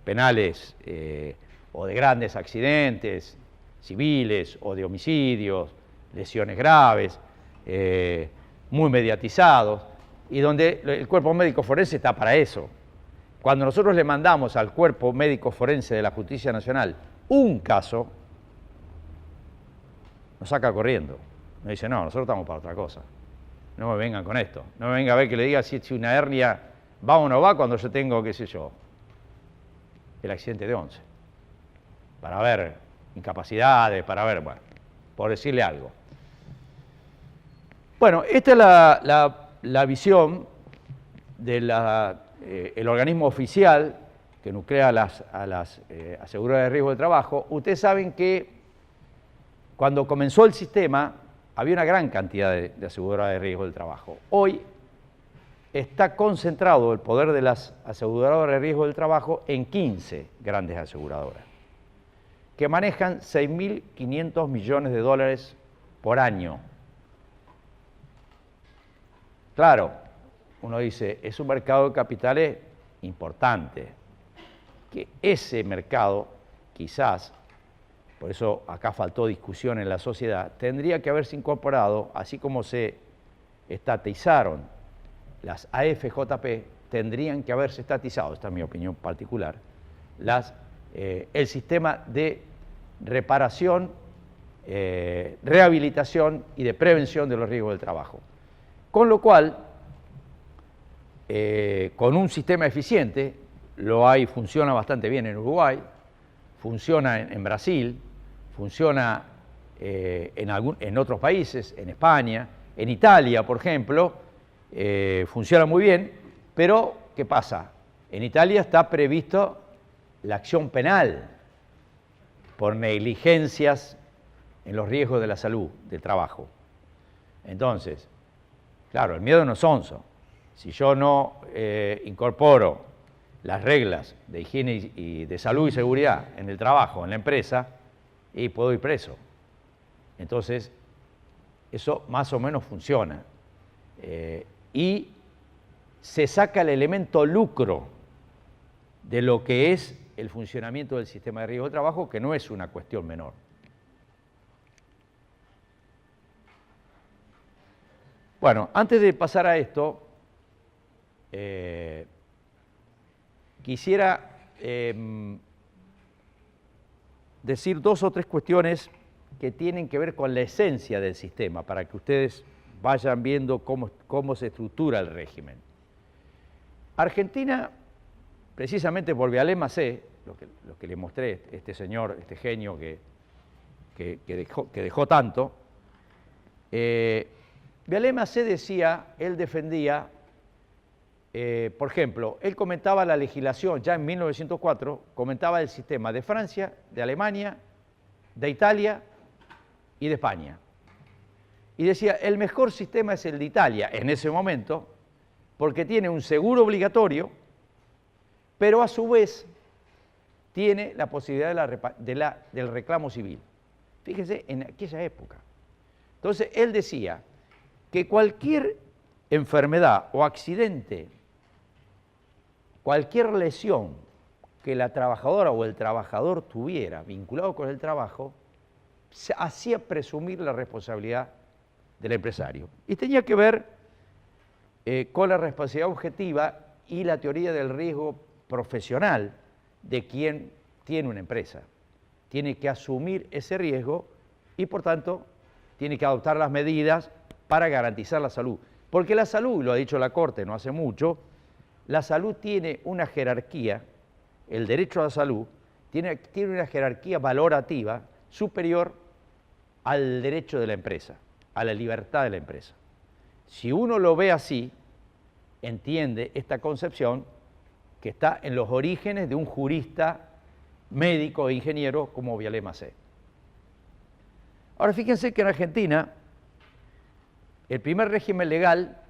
A: penales o de grandes accidentes civiles o de homicidios, lesiones graves, muy mediatizados, y donde el cuerpo médico forense está para eso. Cuando nosotros le mandamos al cuerpo médico forense de la Justicia Nacional un caso, nos saca corriendo. Nos dice, no, nosotros estamos para otra cosa. No me vengan con esto. No me venga a ver que le diga si una hernia va o no va cuando yo tengo, qué sé yo, el accidente de 11. Para ver incapacidades, para ver, bueno, por decirle algo. Bueno, esta es la visión del organismo oficial que nuclea a las aseguradoras de riesgo de trabajo. Ustedes saben que cuando comenzó el sistema había una gran cantidad de aseguradoras de riesgo del trabajo. Hoy está concentrado el poder de las aseguradoras de riesgo del trabajo en 15 grandes aseguradoras, que manejan 6.500 millones de dólares por año. Claro, uno dice, es un mercado de capitales importante, que ese mercado, quizás, por eso acá faltó discusión en la sociedad, tendría que haberse incorporado, así como se estatizaron las AFJP, tendrían que haberse estatizado, esta es mi opinión particular, el sistema de reparación, rehabilitación y de prevención de los riesgos del trabajo. Con lo cual, con un sistema eficiente, funciona bastante bien en Uruguay, funciona en Brasil, funciona en otros países, en España, en Italia, por ejemplo, funciona muy bien, pero ¿qué pasa? En Italia está previsto la acción penal por negligencias en los riesgos de la salud, del trabajo. Entonces, claro, el miedo no es onzo. Si yo no incorporo las reglas de higiene y de salud y seguridad en el trabajo, en la empresa, y puedo ir preso. Entonces, eso más o menos funciona. Y se saca el elemento lucro de lo que es el funcionamiento del sistema de riesgo de trabajo, que no es una cuestión menor. Bueno, antes de pasar a esto, quisiera decir dos o tres cuestiones que tienen que ver con la esencia del sistema, para que ustedes vayan viendo cómo se estructura el régimen. Argentina, precisamente por Vialema C, lo que le mostré, este señor, este genio que dejó tanto, Vialema C decía, él defendía por ejemplo, él comentaba la legislación, ya en 1904, comentaba el sistema de Francia, de Alemania, de Italia y de España. Y decía, el mejor sistema es el de Italia en ese momento, porque tiene un seguro obligatorio, pero a su vez tiene la posibilidad del reclamo civil. Fíjense, en aquella época. Entonces, él decía que cualquier enfermedad o accidente, cualquier lesión que la trabajadora o el trabajador tuviera vinculado con el trabajo, se hacía presumir la responsabilidad del empresario. Y tenía que ver con la responsabilidad objetiva y la teoría del riesgo profesional de quien tiene una empresa. Tiene que asumir ese riesgo y, por tanto, tiene que adoptar las medidas para garantizar la salud. Porque la salud, lo ha dicho la Corte no hace mucho, la salud tiene una jerarquía, el derecho a la salud tiene una jerarquía valorativa superior al derecho de la empresa, a la libertad de la empresa. Si uno lo ve así, entiende esta concepción que está en los orígenes de un jurista, médico e ingeniero como Viallet Macé. Ahora fíjense que en Argentina el primer régimen legal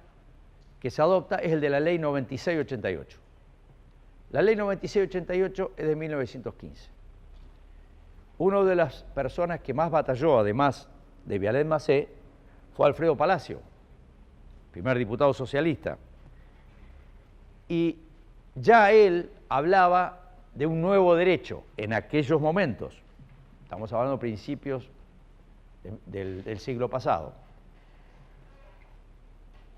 A: que se adopta es el de la Ley 9688. La Ley 9688 es de 1915. Una de las personas que más batalló, además de Viallet Macé, fue Alfredo Palacio, primer diputado socialista. Y ya él hablaba de un nuevo derecho en aquellos momentos. Estamos hablando de principios del siglo pasado.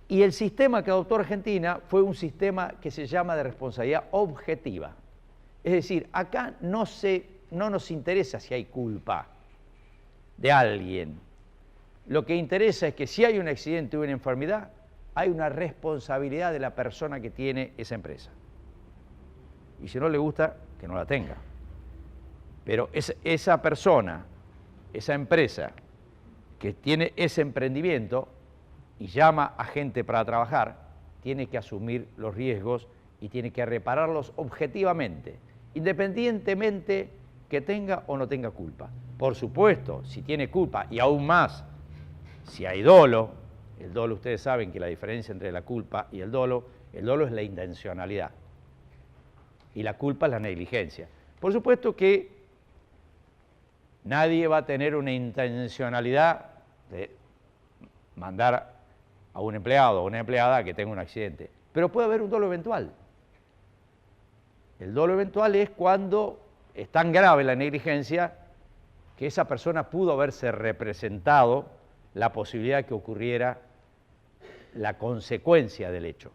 A: Y el sistema que adoptó Argentina fue un sistema que se llama de responsabilidad objetiva. Es decir, acá no nos interesa si hay culpa de alguien. Lo que interesa es que si hay un accidente o una enfermedad, hay una responsabilidad de la persona que tiene esa empresa. Y si no le gusta, que no la tenga. Pero esa persona, esa empresa que tiene ese emprendimiento y llama a gente para trabajar, tiene que asumir los riesgos y tiene que repararlos objetivamente, independientemente que tenga o no tenga culpa. Por supuesto, si tiene culpa y aún más, si hay dolo, el dolo ustedes saben que la diferencia entre la culpa y el dolo es la intencionalidad y la culpa es la negligencia. Por supuesto que nadie va a tener una intencionalidad de mandar a un empleado o una empleada que tenga un accidente, pero puede haber un dolo eventual. El dolo eventual es cuando es tan grave la negligencia que esa persona pudo haberse representado la posibilidad de que ocurriera la consecuencia del hecho.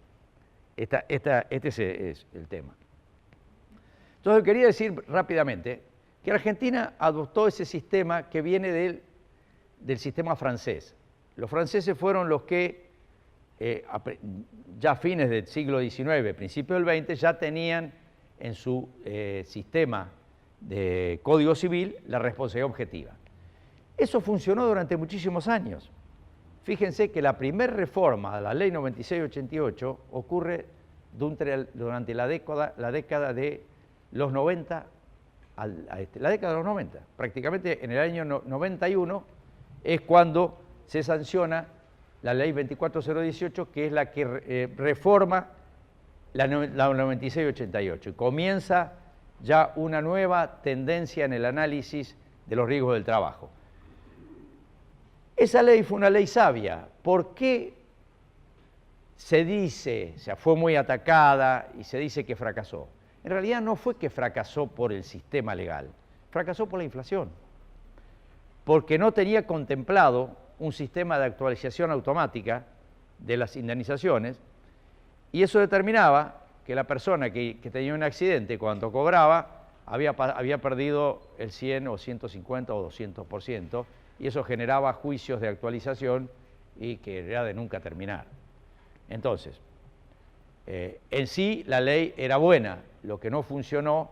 A: Este es el tema. Entonces quería decir rápidamente que Argentina adoptó ese sistema que viene del sistema francés. Los franceses fueron los que ya a fines del siglo XIX, principios del XX, ya tenían en su sistema de Código Civil la responsabilidad objetiva. Eso funcionó durante muchísimos años. Fíjense que la primera reforma de la Ley 9688 ocurre durante la década de los 90, la década de los 90. Prácticamente en el año 91 es cuando se sanciona la Ley 24018, que es la que reforma la 9688 y comienza ya una nueva tendencia en el análisis de los riesgos del trabajo. Esa ley fue una ley sabia. ¿Por qué se dice, o sea, fue muy atacada y se dice que fracasó? En realidad no fue que fracasó por el sistema legal, fracasó por la inflación, porque no tenía contemplado un sistema de actualización automática de las indemnizaciones y eso determinaba que la persona que tenía un accidente cuando cobraba había perdido el 100 o 150 o 200%, y eso generaba juicios de actualización y que era de nunca terminar. Entonces, en sí la ley era buena, lo que no funcionó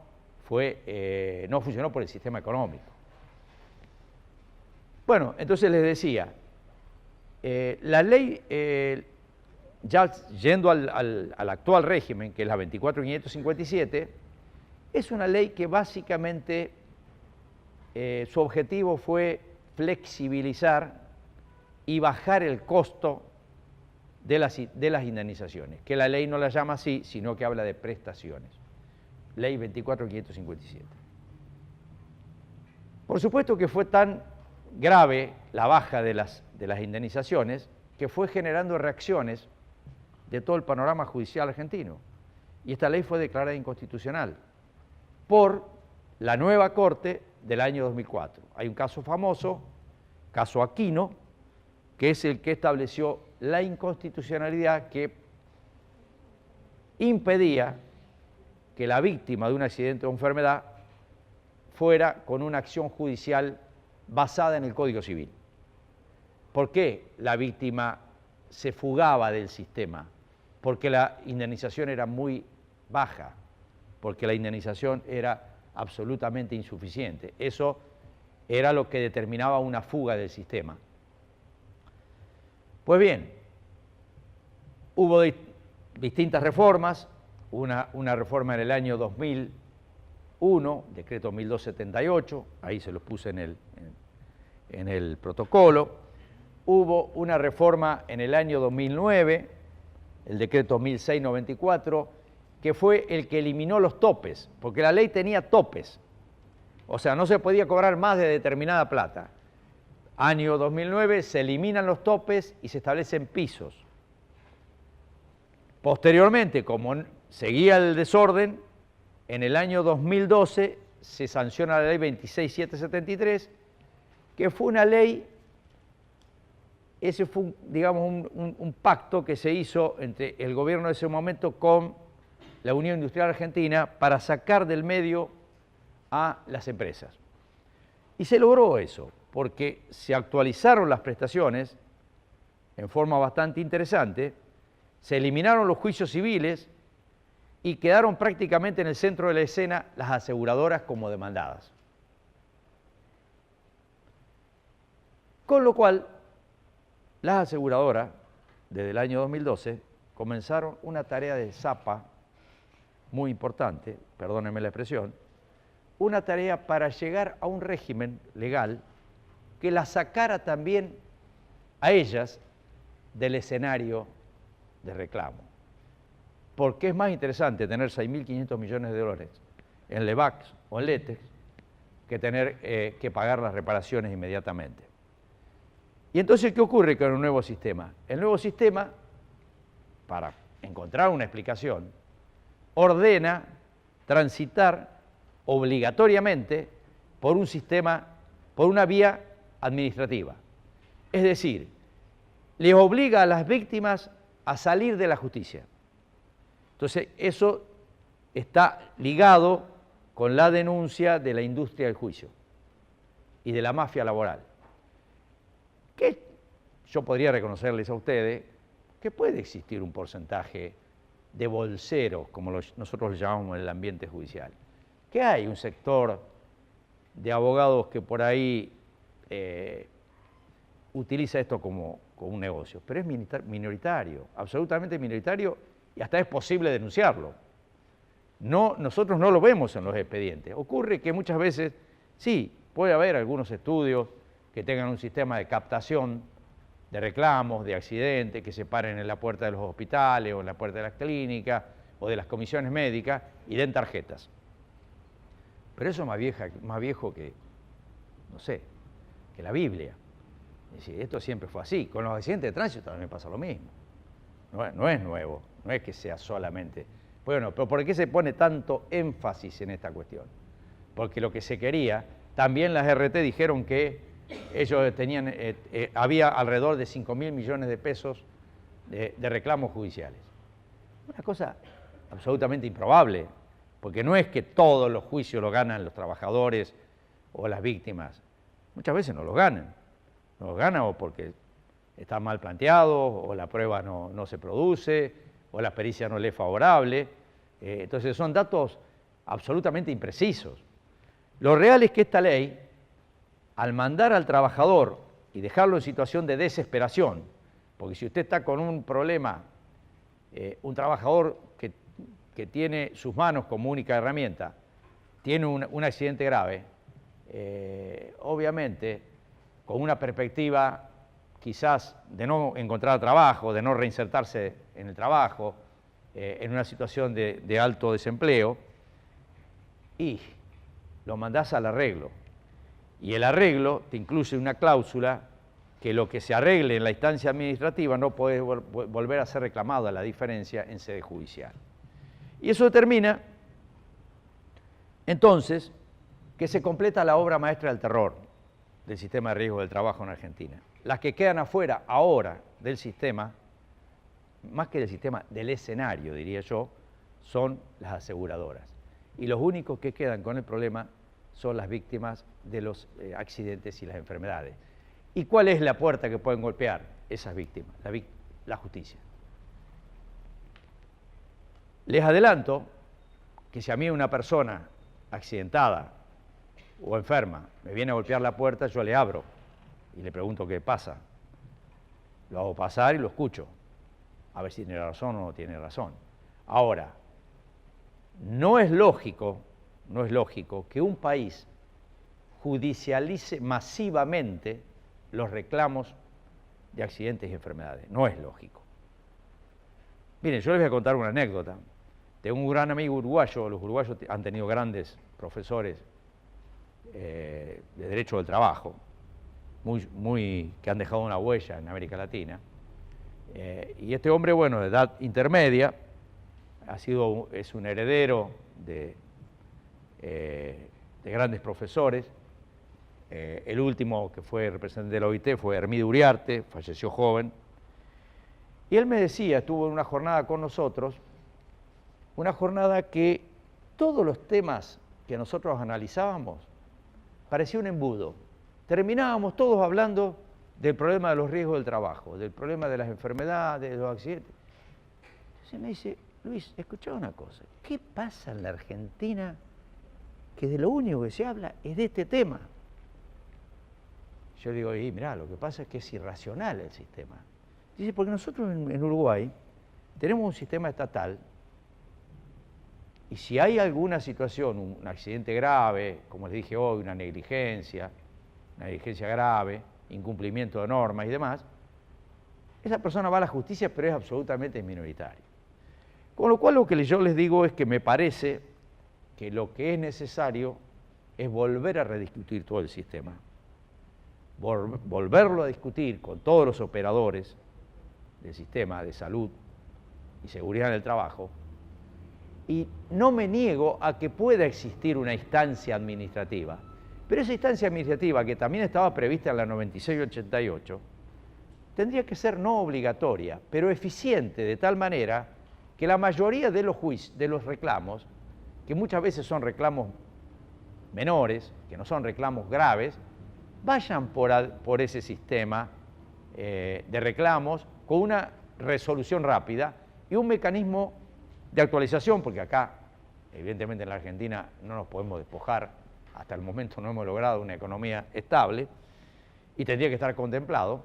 A: no funcionó por el sistema económico. Bueno, entonces les decía, la ley ya yendo al actual régimen, que es la 24.557, es una ley que básicamente su objetivo fue flexibilizar y bajar el costo de las indemnizaciones, que la ley no la llama así, sino que habla de prestaciones. Ley 24.557. Por supuesto que fue tan grave la baja de las indemnizaciones que fue generando reacciones de todo el panorama judicial argentino. Y esta ley fue declarada inconstitucional por la nueva Corte del año 2004. Hay un caso famoso, caso Aquino, que es el que estableció la inconstitucionalidad que impedía que la víctima de un accidente o enfermedad fuera con una acción judicial basada en el Código Civil. ¿Por qué la víctima se fugaba del sistema? Porque la indemnización era muy baja, porque la indemnización era absolutamente insuficiente. Eso era lo que determinaba una fuga del sistema. Pues bien, hubo distintas reformas, una reforma en el año 2001, decreto 1278, ahí se los puse en el protocolo. Hubo una reforma en el año 2009, el decreto 1694, que fue el que eliminó los topes, porque la ley tenía topes, o sea, no se podía cobrar más de determinada plata. Año 2009 se eliminan los topes y se establecen pisos. Posteriormente, como seguía el desorden, en el año 2012 se sanciona la ley 26773, que fue una ley, ese fue, digamos, un pacto que se hizo entre el gobierno de ese momento con la Unión Industrial Argentina para sacar del medio a las empresas. Y se logró eso, porque se actualizaron las prestaciones en forma bastante interesante, se eliminaron los juicios civiles y quedaron prácticamente en el centro de la escena las aseguradoras como demandadas. Con lo cual, las aseguradoras, desde el año 2012, comenzaron una tarea de zapa muy importante, perdónenme la expresión, una tarea para llegar a un régimen legal que las sacara también a ellas del escenario de reclamo. Porque es más interesante tener 6.500 millones de dólares en LEVAX o en LETEX que tener que pagar las reparaciones inmediatamente. Y entonces, ¿qué ocurre con el nuevo sistema? El nuevo sistema, para encontrar una explicación, ordena transitar obligatoriamente por un sistema, por una vía administrativa. Es decir, les obliga a las víctimas a salir de la justicia. Entonces, eso está ligado con la denuncia de la industria del juicio y de la mafia laboral. Que yo podría reconocerles a ustedes que puede existir un porcentaje de bolseros, como nosotros lo llamamos en el ambiente judicial, que hay un sector de abogados que por ahí utiliza esto como un negocio, pero es minoritario, absolutamente minoritario, y hasta es posible denunciarlo. No, nosotros no lo vemos en los expedientes. Ocurre que muchas veces, sí, puede haber algunos estudios que tengan un sistema de captación de reclamos, de accidentes, que se paren en la puerta de los hospitales o en la puerta de las clínicas o de las comisiones médicas y den tarjetas. Pero eso es más viejo que, no sé, que la Biblia. Es decir, esto siempre fue así. Con los accidentes de tránsito también pasa lo mismo. No es nuevo, no es que sea solamente... Bueno, pero ¿por qué se pone tanto énfasis en esta cuestión? Porque lo que se quería, también las RT dijeron que ellos tenían, había alrededor de 5.000 millones de pesos de reclamos judiciales. Una cosa absolutamente improbable, porque no es que todos los juicios los ganan los trabajadores o las víctimas. Muchas veces no los ganan. No los ganan o porque están mal planteados, o la prueba no se produce, o la pericia no le es favorable. Entonces son datos absolutamente imprecisos. Lo real es que esta ley, al mandar al trabajador y dejarlo en situación de desesperación, porque si usted está con un problema un trabajador que tiene sus manos como única herramienta, tiene un accidente grave, obviamente, con una perspectiva quizás de no encontrar trabajo, de no reinsertarse en el trabajo, en una situación de alto desempleo, y lo mandás al arreglo. Y el arreglo te incluye una cláusula que lo que se arregle en la instancia administrativa no puede volver a ser reclamado a la diferencia en sede judicial. Y eso determina, entonces, que se completa la obra maestra del terror del sistema de riesgo del trabajo en Argentina. Las que quedan afuera ahora del sistema, más que del sistema, del escenario, diría yo, son las aseguradoras. Y los únicos que quedan con el problema son las víctimas de los accidentes y las enfermedades. ¿Y cuál es la puerta que pueden golpear esas víctimas? La justicia. Les adelanto que si a mí una persona accidentada o enferma me viene a golpear la puerta, yo le abro y le pregunto qué pasa. Lo hago pasar y lo escucho, a ver si tiene razón o no tiene razón. Ahora, no es lógico que un país judicialice masivamente los reclamos de accidentes y enfermedades. No es lógico. Miren, yo les voy a contar una anécdota. Tengo un gran amigo uruguayo, los uruguayos han tenido grandes profesores de Derecho del Trabajo, que han dejado una huella en América Latina. Y este hombre, bueno, de edad intermedia, es un heredero de grandes profesores. El último que fue representante de la OIT fue Hermídio Uriarte, falleció joven. Y él me decía, estuvo en una jornada con nosotros, una jornada que todos los temas que nosotros analizábamos parecía un embudo. Terminábamos todos hablando del problema de los riesgos del trabajo, del problema de las enfermedades, de los accidentes. Entonces me dice, Luis, escuchá una cosa, ¿qué pasa en la Argentina que de lo único que se habla es de este tema? Yo digo, y mirá, lo que pasa es que es irracional el sistema. Dice, porque nosotros en Uruguay tenemos un sistema estatal y si hay alguna situación, un accidente grave, como les dije hoy, una negligencia grave, incumplimiento de normas y demás, esa persona va a la justicia, pero es absolutamente minoritaria. Con lo cual lo que yo les digo es que me parece que lo que es necesario es volver a rediscutir todo el sistema, volverlo a discutir con todos los operadores del sistema de salud y seguridad en el trabajo, y no me niego a que pueda existir una instancia administrativa, pero esa instancia administrativa, que también estaba prevista en la 96-88, tendría que ser no obligatoria, pero eficiente, de tal manera que la mayoría de los reclamos, que muchas veces son reclamos menores, que no son reclamos graves, vayan por ese sistema de reclamos con una resolución rápida y un mecanismo de actualización, porque acá, evidentemente en la Argentina, no nos podemos despojar, hasta el momento no hemos logrado una economía estable, y tendría que estar contemplado.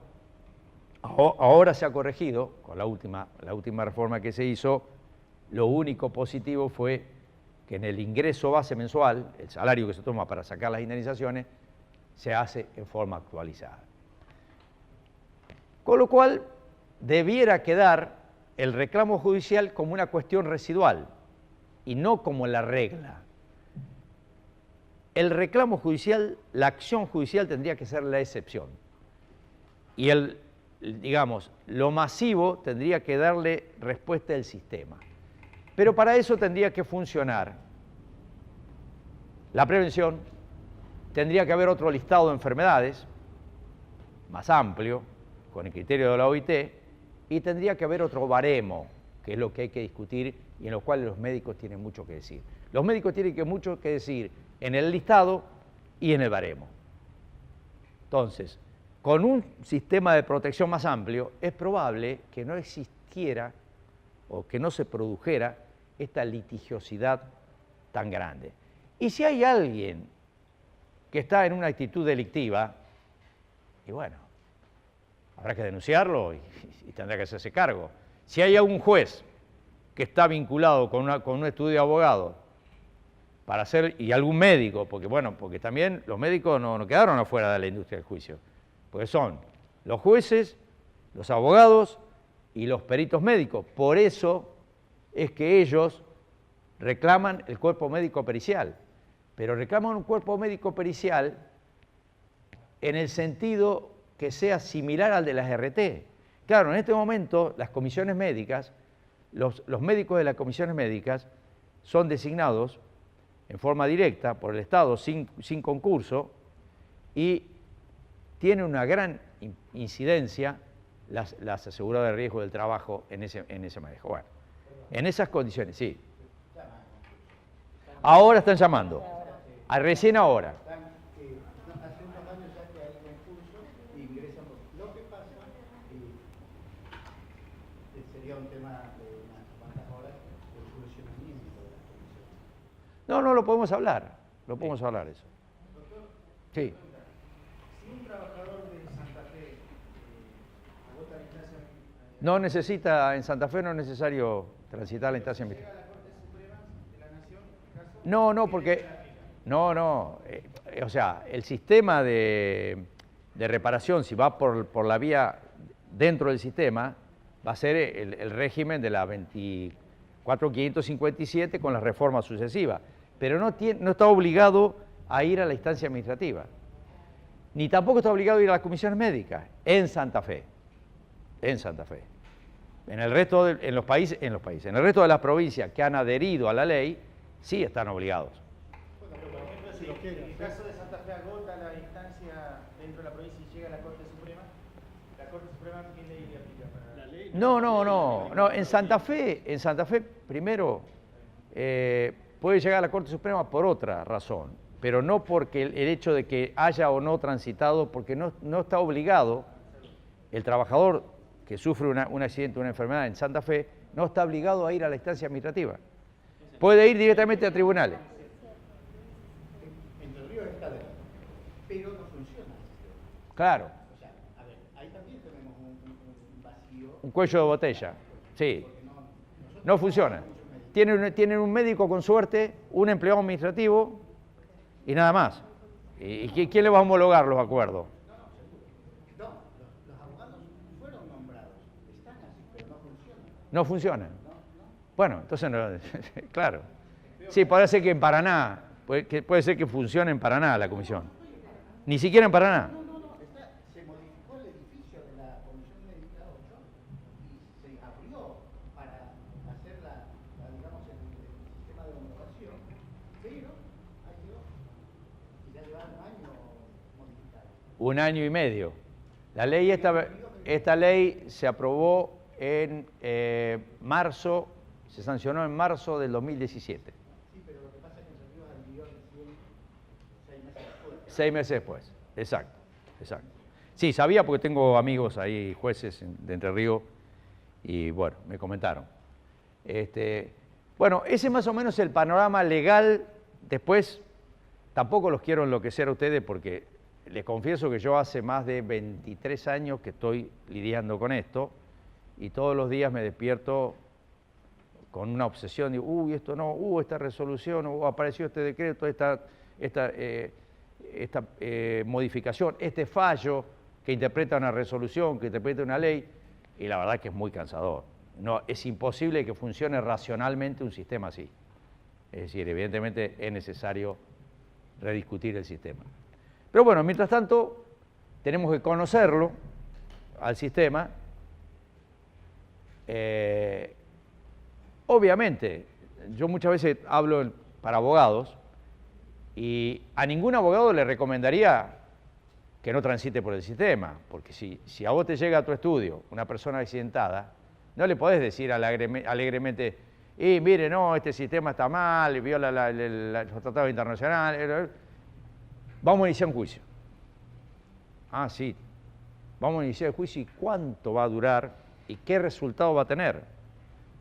A: Ahora se ha corregido, con la última reforma que se hizo, lo único positivo fue que en el ingreso base mensual, el salario que se toma para sacar las indemnizaciones, se hace en forma actualizada. Con lo cual, debiera quedar el reclamo judicial como una cuestión residual y no como la regla. El reclamo judicial, la acción judicial tendría que ser la excepción. Y digamos, lo masivo tendría que darle respuesta al sistema. Pero para eso tendría que funcionar la prevención, tendría que haber otro listado de enfermedades, más amplio, con el criterio de la OIT, y tendría que haber otro baremo, que es lo que hay que discutir y en lo cual los médicos tienen mucho que decir. Los médicos tienen mucho que decir en el listado y en el baremo. Entonces, con un sistema de protección más amplio, es probable que no existiera o que no se produjera esta litigiosidad tan grande. Y si hay alguien que está en una actitud delictiva, y bueno, habrá que denunciarlo y tendrá que hacerse cargo. Si hay algún juez que está vinculado con un estudio de abogado para hacer, y algún médico, porque bueno, porque también los médicos no quedaron afuera de la industria del juicio, porque son los jueces, los abogados y los peritos médicos. Por eso es que ellos reclaman el cuerpo médico pericial, pero reclaman un cuerpo médico pericial en el sentido que sea similar al de las RT. Claro, en este momento las comisiones médicas, los médicos de las comisiones médicas son designados en forma directa por el Estado sin concurso y tiene una gran incidencia las aseguradoras de riesgo del trabajo en ese manejo. Bueno, en esas condiciones, sí. Ahora están llamando, recién ahora.
B: Hace unos años ya que hay concursos y ingresan. Lo que pasa sería un tema de unas cuantas horas el funcionamiento de las comisiones.
A: No, lo podemos hablar, eso.
B: Doctor,
A: Sí.
B: si un trabajador de Santa Fe agota la instancia...
A: No necesita, en Santa Fe no es necesario transitar la instancia administrativa.
B: ¿Llega a la Corte Suprema de la Nación, en caso?
A: No, porque... No, o sea, el sistema de reparación, si va por la vía dentro del sistema, va a ser el régimen de la 24.557 con las reformas sucesivas, pero no está obligado a ir a la instancia administrativa, ni tampoco está obligado a ir a las comisiones médicas en Santa Fe. En el resto en el resto de las provincias que han adherido a la ley, sí están obligados.
B: Si en el caso de Santa Fe agota la instancia dentro de la provincia y llega a la Corte Suprema ¿qué ley le aplica para la ley?
A: No, en Santa Fe primero puede llegar a la Corte Suprema por otra razón, pero no porque el hecho de que haya o no transitado, porque no está obligado, el trabajador que sufre un accidente o una enfermedad en Santa Fe, no está obligado a ir a la instancia administrativa. Puede ir directamente a tribunales.
B: Pero no funciona el sistema.
A: Claro.
B: O sea, a ver, ahí también tenemos un vacío.
A: Un cuello de botella, sí. No funciona. Tienen un médico con suerte, un empleado administrativo y nada más. ¿Y quién le va a homologar los acuerdos?
B: No, los abogados fueron nombrados, están así, pero no funcionan.
A: No funcionan. Bueno, entonces no, claro. Sí, puede ser que en Paraná, puede ser que funcione en Paraná la comisión. Ni siquiera en Paraná.
B: Se modificó el edificio de la Comisión Médica 8 y se abrió para hacer digamos, el sistema de homologación, pero ya lleva un año modificado.
A: 1 año y medio. La ley esta ley se aprobó en marzo, se sancionó en marzo del 2017.
B: Sí, pero lo que pasa es que en sentido anterior recién 6 meses después.
A: 6 meses después, exacto. Sí, sabía porque tengo amigos ahí, jueces de Entre Ríos, y bueno, me comentaron. Bueno, ese más o menos es el panorama legal. Después, tampoco los quiero enloquecer a ustedes porque les confieso que yo hace más de 23 años que estoy lidiando con esto y todos los días me despierto con una obsesión, digo, uy, esto no, esta resolución, apareció este decreto, esta modificación, este fallo que interpreta una resolución, que interpreta una ley, y la verdad que es muy cansador. No, es imposible que funcione racionalmente un sistema así. Es decir, evidentemente es necesario rediscutir el sistema. Pero bueno, mientras tanto, tenemos que conocerlo al sistema. Obviamente, yo muchas veces hablo para abogados y a ningún abogado le recomendaría que no transite por el sistema, porque si a vos te llega a tu estudio una persona accidentada, no le podés decir alegremente, y mire, no, este sistema está mal, viola los tratados internacionales, vamos a iniciar un juicio. Ah, sí, vamos a iniciar el juicio y cuánto va a durar y qué resultado va a tener.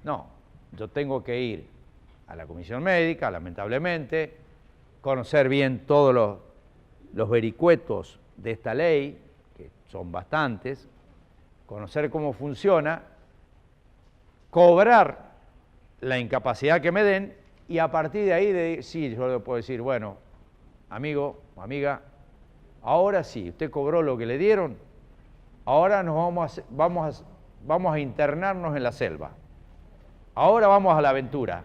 A: No, yo tengo que ir a la comisión médica, lamentablemente, conocer bien todos los vericuetos de esta ley, que son bastantes, conocer cómo funciona, cobrar la incapacidad que me den y a partir de ahí, sí, yo le puedo decir, bueno, amigo o amiga, ahora sí, usted cobró lo que le dieron, ahora vamos a internarnos en la selva, ahora vamos a la aventura,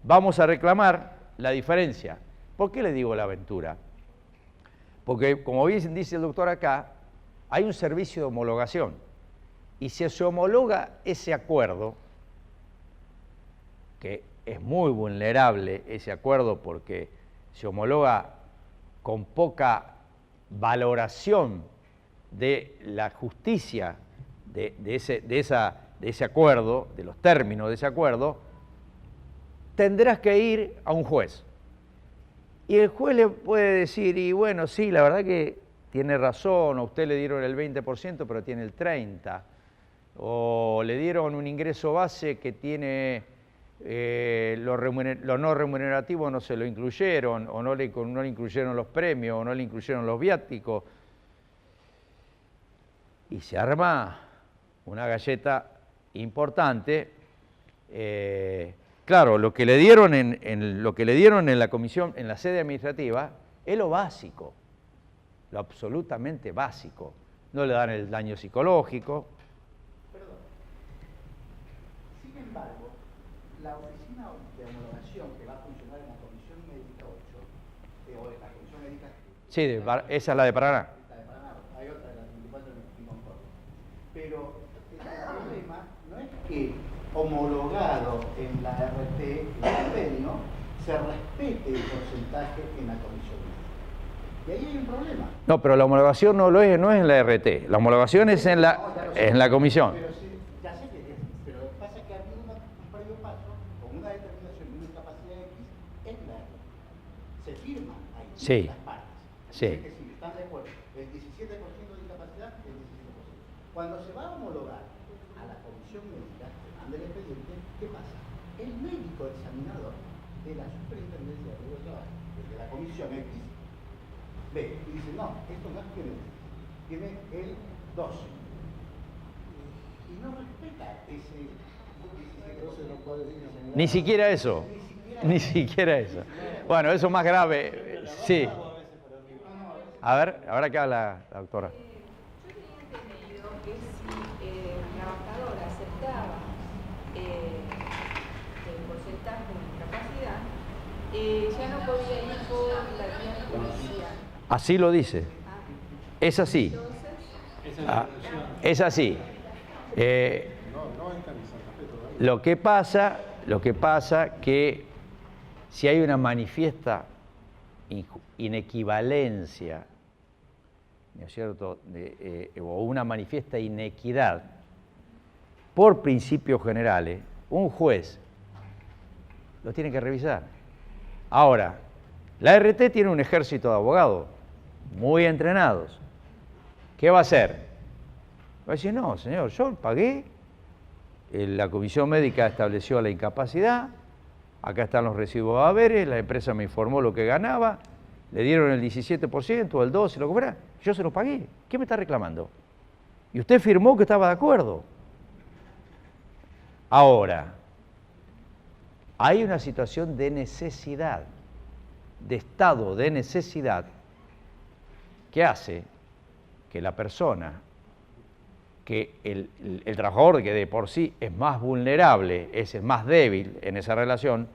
A: vamos a reclamar la diferencia. ¿Por qué le digo la aventura? Porque, como bien dice el doctor acá, hay un servicio de homologación y si se homologa ese acuerdo, que es muy vulnerable ese acuerdo porque se homologa con poca valoración de la justicia de ese acuerdo, de los términos de ese acuerdo, tendrás que ir a un juez. Y el juez le puede decir, y bueno, sí, la verdad que tiene razón, a usted le dieron el 20%, pero tiene el 30%, o le dieron un ingreso base que tiene lo no remunerativo no se lo incluyeron, o no le incluyeron los premios, o no le incluyeron los viáticos. Y se arma una galleta importante. Claro, lo que le dieron en la comisión, en la sede administrativa, es lo básico, lo absolutamente básico. No le dan el daño psicológico.
B: Perdón. Sin embargo, la oficina de homologación que va a funcionar en la Comisión Médica 8, o en la Comisión Médica...
A: Sí, esa es la de Paraná.
B: La de Paraná, hay otra de la 24 de Concordia. Pero el problema no es que homologado en la RT, en el convenio, se respete el porcentaje en la comisión. Y ahí hay un problema.
A: No, pero la homologación no es en la RT, la homologación es en la comisión.
B: Pero sí, ya sé que es, pero lo que pasa es que ha habido un previo paso con una determinación de una capacidad X en la RT. Se firma ahí
A: Sí.
B: las partes.
A: Sí.
B: Dice que si están de acuerdo, el 17% de incapacidad, el 17%. Cuando se va a homologar a la comisión médica, del expediente, ¿qué pasa? El médico examinador de la Superintendencia de Trabajo, de la Comisión X, ve y dice, no, esto no tiene el 12. Y no respeta ese 17%.
A: Ni siquiera eso. Ni siquiera eso. Bueno, eso es más grave. Sí. A ver, ahora que habla la doctora.
C: Yo tenía entendido que si el trabajador aceptaba el porcentaje de incapacidad, ya no podía ir por la vía judicial.
A: Así lo dice. Es así. Es así. Lo que pasa que si hay una manifiesta inequivalencia, ¿no es cierto?, o una manifiesta inequidad, por principios generales, un juez lo tiene que revisar. Ahora, la RT tiene un ejército de abogados muy entrenados. ¿Qué va a hacer? Va a decir, no, señor, yo pagué, la comisión médica estableció la incapacidad, acá están los residuos de haberes, la empresa me informó lo que ganaba, le dieron el 17% o el 12%, lo que fuera, yo se lo pagué. ¿Qué me está reclamando? Y usted firmó que estaba de acuerdo. Ahora, hay una situación de necesidad, de estado de necesidad, que hace que la persona, que el trabajador que de por sí es más vulnerable, es más débil en esa relación,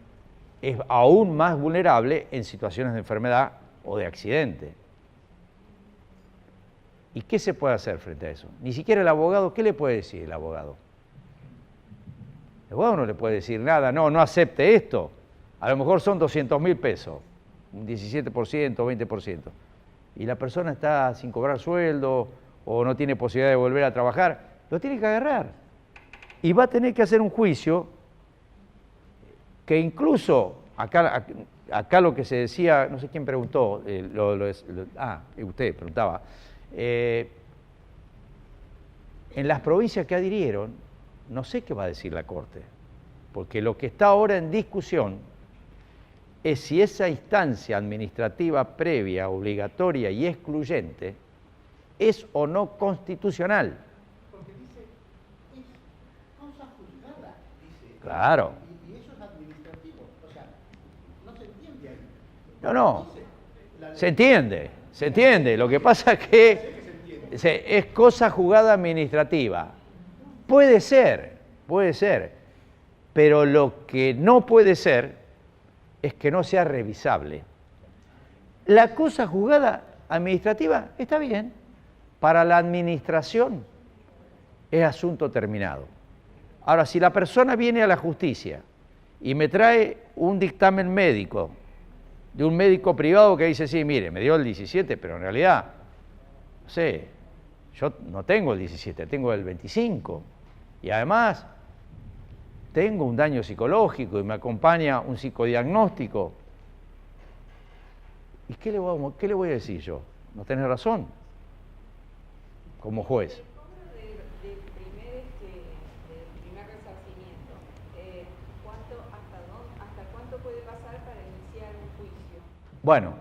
A: es aún más vulnerable en situaciones de enfermedad o de accidente. ¿Y qué se puede hacer frente a eso? Ni siquiera el abogado, ¿qué le puede decir el abogado? El abogado no le puede decir nada, no acepte esto. A lo mejor son 200.000 pesos, un 17%, 20%. Y la persona está sin cobrar sueldo o no tiene posibilidad de volver a trabajar, lo tiene que agarrar. Y va a tener que hacer un juicio que incluso, acá lo que se decía, no sé quién preguntó, usted preguntaba, en las provincias que adhirieron, no sé qué va a decir la Corte, porque lo que está ahora en discusión es si esa instancia administrativa previa, obligatoria y excluyente es o no constitucional.
B: Porque dice, es cosa juzgada, dice.
A: Claro.
B: Y eso es
A: No, se entiende. Lo que pasa es que es cosa jugada administrativa. Puede ser, pero lo que no puede ser es que no sea revisable. La cosa jugada administrativa está bien, para la administración es asunto terminado. Ahora, si la persona viene a la justicia y me trae un dictamen médico de un médico privado que dice, sí, mire, me dio el 17, pero en realidad, no sé, yo no tengo el 17, tengo el 25. Y además, tengo un daño psicológico y me acompaña un psicodiagnóstico. ¿Y qué le voy a decir yo? No tenés razón, como juez.
C: El cobro del primer resarcimiento, ¿hasta cuánto puede pasar para iniciar un juicio?
A: Bueno,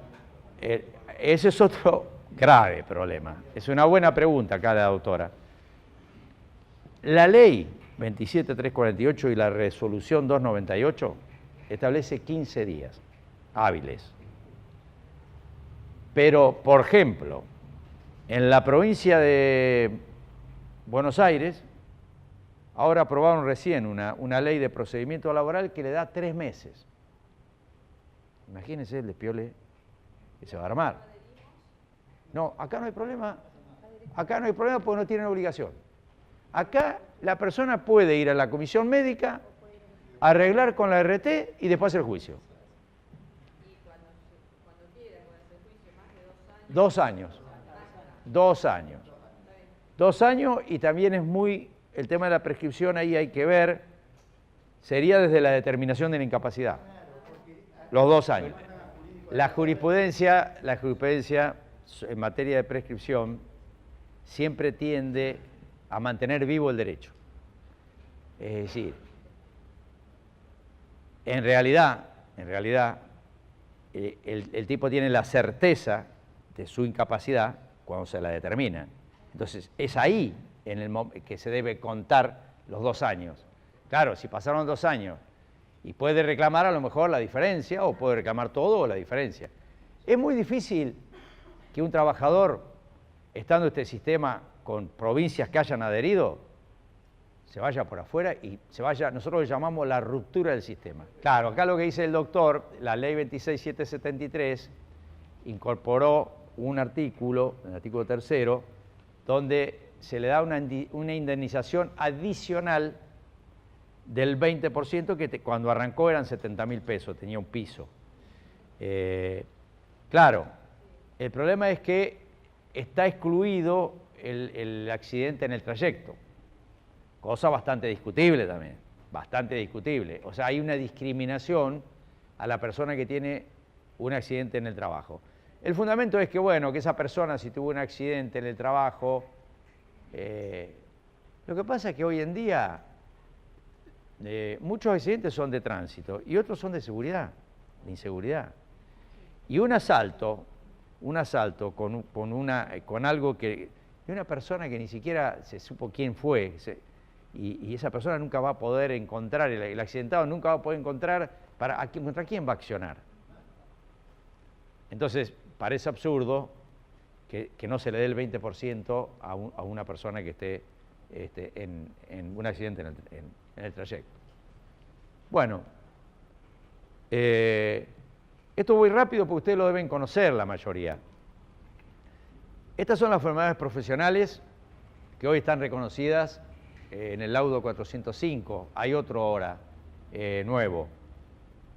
A: ese es otro grave problema. Es una buena pregunta acá la doctora. La ley 27348 y la resolución 298 establece 15 días hábiles. Pero, por ejemplo, en la provincia de Buenos Aires, ahora aprobaron recién una ley de procedimiento laboral que le da 3 meses. Imagínense el despiole que se va a armar. No, acá no hay problema. Acá no hay problema porque no tienen obligación. Acá la persona puede ir a la comisión médica, arreglar con la RT y después hacer juicio.
C: Y cuando quiera, con ese juicio, más de 2 años.
A: 2 años. 2 años y también es el tema de la prescripción ahí hay que ver, sería desde la determinación de la incapacidad. Los 2 años. La jurisprudencia en materia de prescripción siempre tiende a mantener vivo el derecho. Es decir, en realidad, el tipo tiene la certeza de su incapacidad cuando se la determina. Entonces, es ahí que se debe contar los 2 años. Claro, si pasaron 2 años y puede reclamar a lo mejor la diferencia o puede reclamar todo o la diferencia. Es muy difícil que un trabajador, estando en este sistema con provincias que hayan adherido, se vaya por afuera y nosotros lo llamamos la ruptura del sistema. Claro, acá lo que dice el doctor, la ley 26773 incorporó un artículo, el artículo 3º, donde se le da una indemnización adicional del 20% que cuando arrancó eran 70.000 pesos, tenía un piso. Claro, el problema es que está excluido el accidente en el trayecto, cosa bastante discutible también, bastante discutible. O sea, hay una discriminación a la persona que tiene un accidente en el trabajo. El fundamento es que, bueno, que esa persona si tuvo un accidente en el trabajo, lo que pasa es que hoy en día muchos accidentes son de tránsito y otros son de seguridad, de inseguridad. Y un asalto con algo de una persona que ni siquiera se supo quién fue, y esa persona nunca va a poder encontrar, el accidentado nunca va a poder encontrar contra quién va a accionar. Entonces, parece absurdo que no se le dé el 20% a una persona que esté en un accidente en el trayecto. Bueno, esto voy rápido porque ustedes lo deben conocer la mayoría. Estas son las enfermedades profesionales que hoy están reconocidas en el laudo 405. Hay otro ahora nuevo.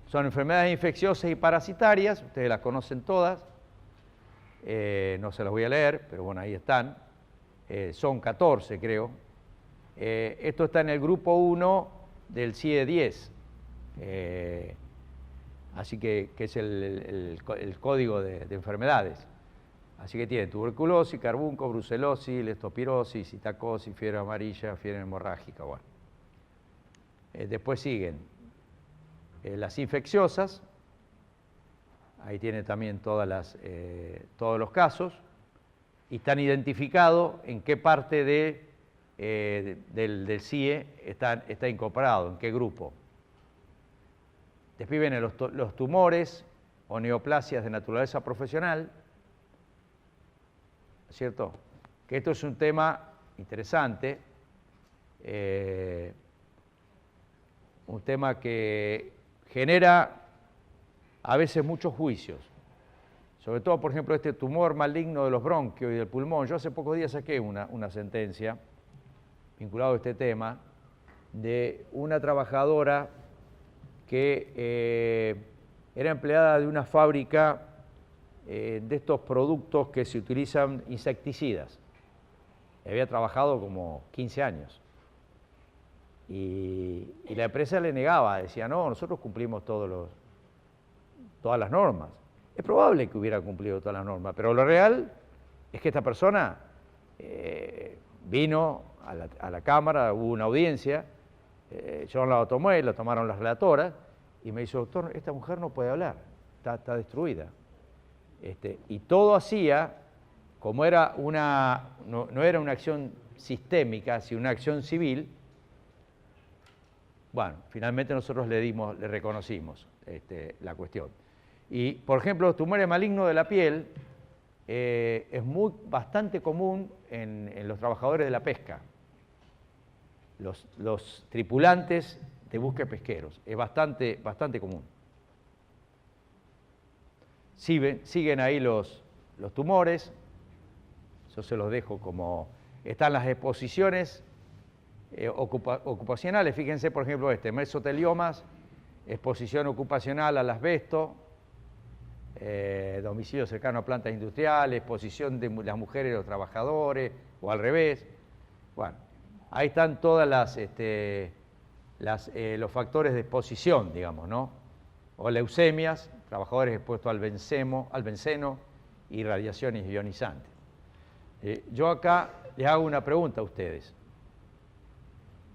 A: Son enfermedades infecciosas y parasitarias, ustedes las conocen todas. No se las voy a leer, pero bueno, ahí están. Son 14, creo. Esto está en el grupo 1 del CIE 10. Así que es el código de enfermedades. Así que tiene tuberculosis, carbunco, brucelosis, leptospirosis, citacosis, fiebre amarilla, fiebre hemorrágica. Bueno. Después siguen las infecciosas. Ahí tiene también todos los casos. Y están identificados en qué parte del CIE está incorporado, en qué grupo. Después vienen los tumores, o neoplasias de naturaleza profesional, ¿cierto? Que esto es un tema interesante, un tema que genera a veces muchos juicios, sobre todo, por ejemplo, este tumor maligno de los bronquios y del pulmón. Yo hace pocos días saqué una sentencia vinculada a este tema de una trabajadora que era empleada de una fábrica de estos productos que se utilizan insecticidas. Había trabajado como 15 años. Y la empresa le negaba, decía, no, nosotros cumplimos todas las normas. Es probable que hubiera cumplido todas las normas, pero lo real es que esta persona vino a la Cámara, hubo una audiencia, yo la tomé, la tomaron las relatoras, y me dice, doctor, esta mujer no puede hablar, está destruida. Y todo hacía, como era no era una acción sistémica, sino una acción civil. Bueno, finalmente nosotros le reconocimos la cuestión. Y, por ejemplo, los tumores malignos de la piel es bastante común en los trabajadores de la pesca, los tripulantes de buques pesqueros, es bastante común. Siguen ahí los tumores, yo se los dejo como... Están las exposiciones ocupacionales, fíjense por ejemplo mesoteliomas, exposición ocupacional al asbesto, domicilio cercano a plantas industriales, exposición de las mujeres y los trabajadores, o al revés. Bueno, ahí están todas los factores de exposición, digamos, ¿no? O leucemias, trabajadores expuestos al benceno y radiaciones ionizantes. Yo acá les hago una pregunta a ustedes,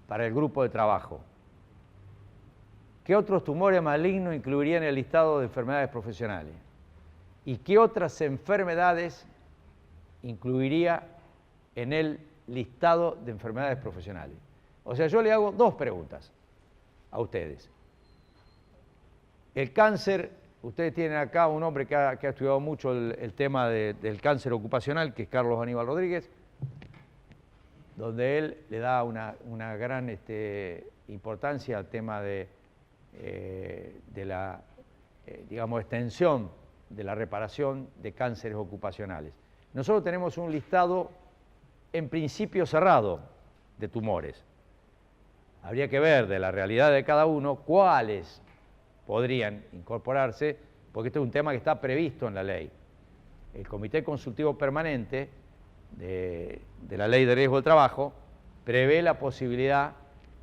A: para el grupo de trabajo. ¿Qué otros tumores malignos incluirían en el listado de enfermedades profesionales? ¿Y qué otras enfermedades incluiría en el listado de enfermedades profesionales? O sea, yo le hago dos preguntas a ustedes. El cáncer, ustedes tienen acá un hombre que ha estudiado mucho el tema del cáncer ocupacional, que es Carlos Aníbal Rodríguez, donde él le da una gran importancia al tema de la, digamos, extensión de la reparación de cánceres ocupacionales. Nosotros tenemos un listado en principio cerrado de tumores. Habría que ver de la realidad de cada uno cuáles podrían incorporarse, porque este es un tema que está previsto en la ley. El Comité Consultivo Permanente de la Ley de Riesgo del Trabajo prevé la posibilidad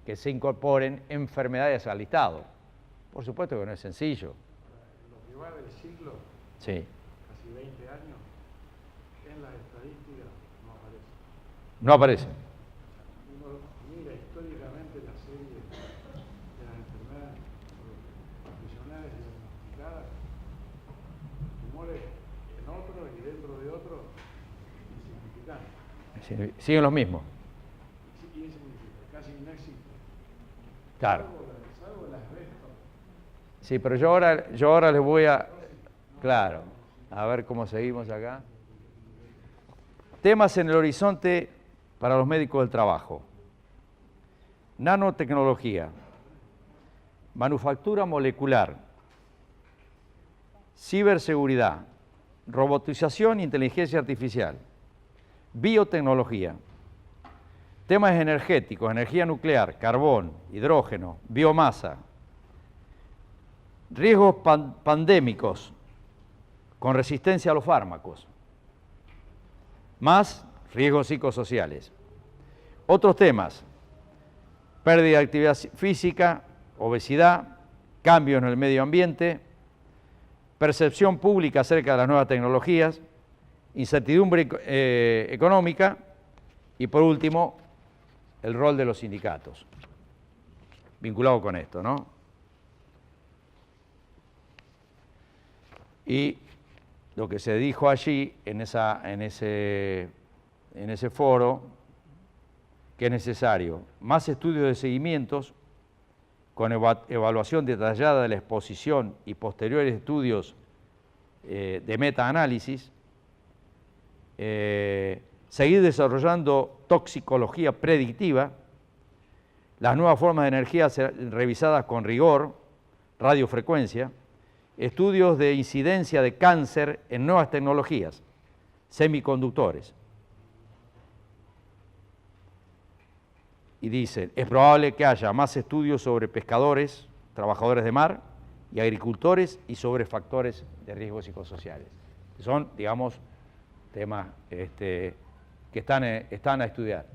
A: que se incorporen enfermedades al listado. Por supuesto que no es sencillo.
D: Lo que va del siglo,
A: sí,
D: casi 20 años, en las estadísticas no aparece.
A: No aparece.
D: Uno mira históricamente la serie de las enfermedades profesionales diagnosticadas, tumores en otro y dentro de otro, insignificantes.
A: Siguen los mismos.
D: Sí, insignificantes, casi no existe.
A: Claro.
D: Salvo las asbesto.
A: Sí, pero yo ahora les voy a... Claro, a ver cómo seguimos acá. Temas en el horizonte para los médicos del trabajo. Nanotecnología, manufactura molecular, ciberseguridad, robotización e inteligencia artificial, biotecnología, temas energéticos, energía nuclear, carbón, hidrógeno, biomasa, riesgos pandémicos con resistencia a los fármacos, más riesgos psicosociales. Otros temas, pérdida de actividad física, obesidad, cambios en el medio ambiente, percepción pública acerca de las nuevas tecnologías, incertidumbre económica y, por último, el rol de los sindicatos, vinculado con esto, ¿no? Y lo que se dijo allí, en ese foro, que es necesario más estudios de seguimientos con evaluación detallada de la exposición y posteriores estudios de metaanálisis, seguir desarrollando toxicología predictiva, las nuevas formas de energía revisadas con rigor, radiofrecuencia, estudios de incidencia de cáncer en nuevas tecnologías, semiconductores. Y dice, es probable que haya más estudios sobre pescadores, trabajadores de mar y agricultores y sobre factores de riesgo psicosociales. Son, digamos, temas que están a estudiar.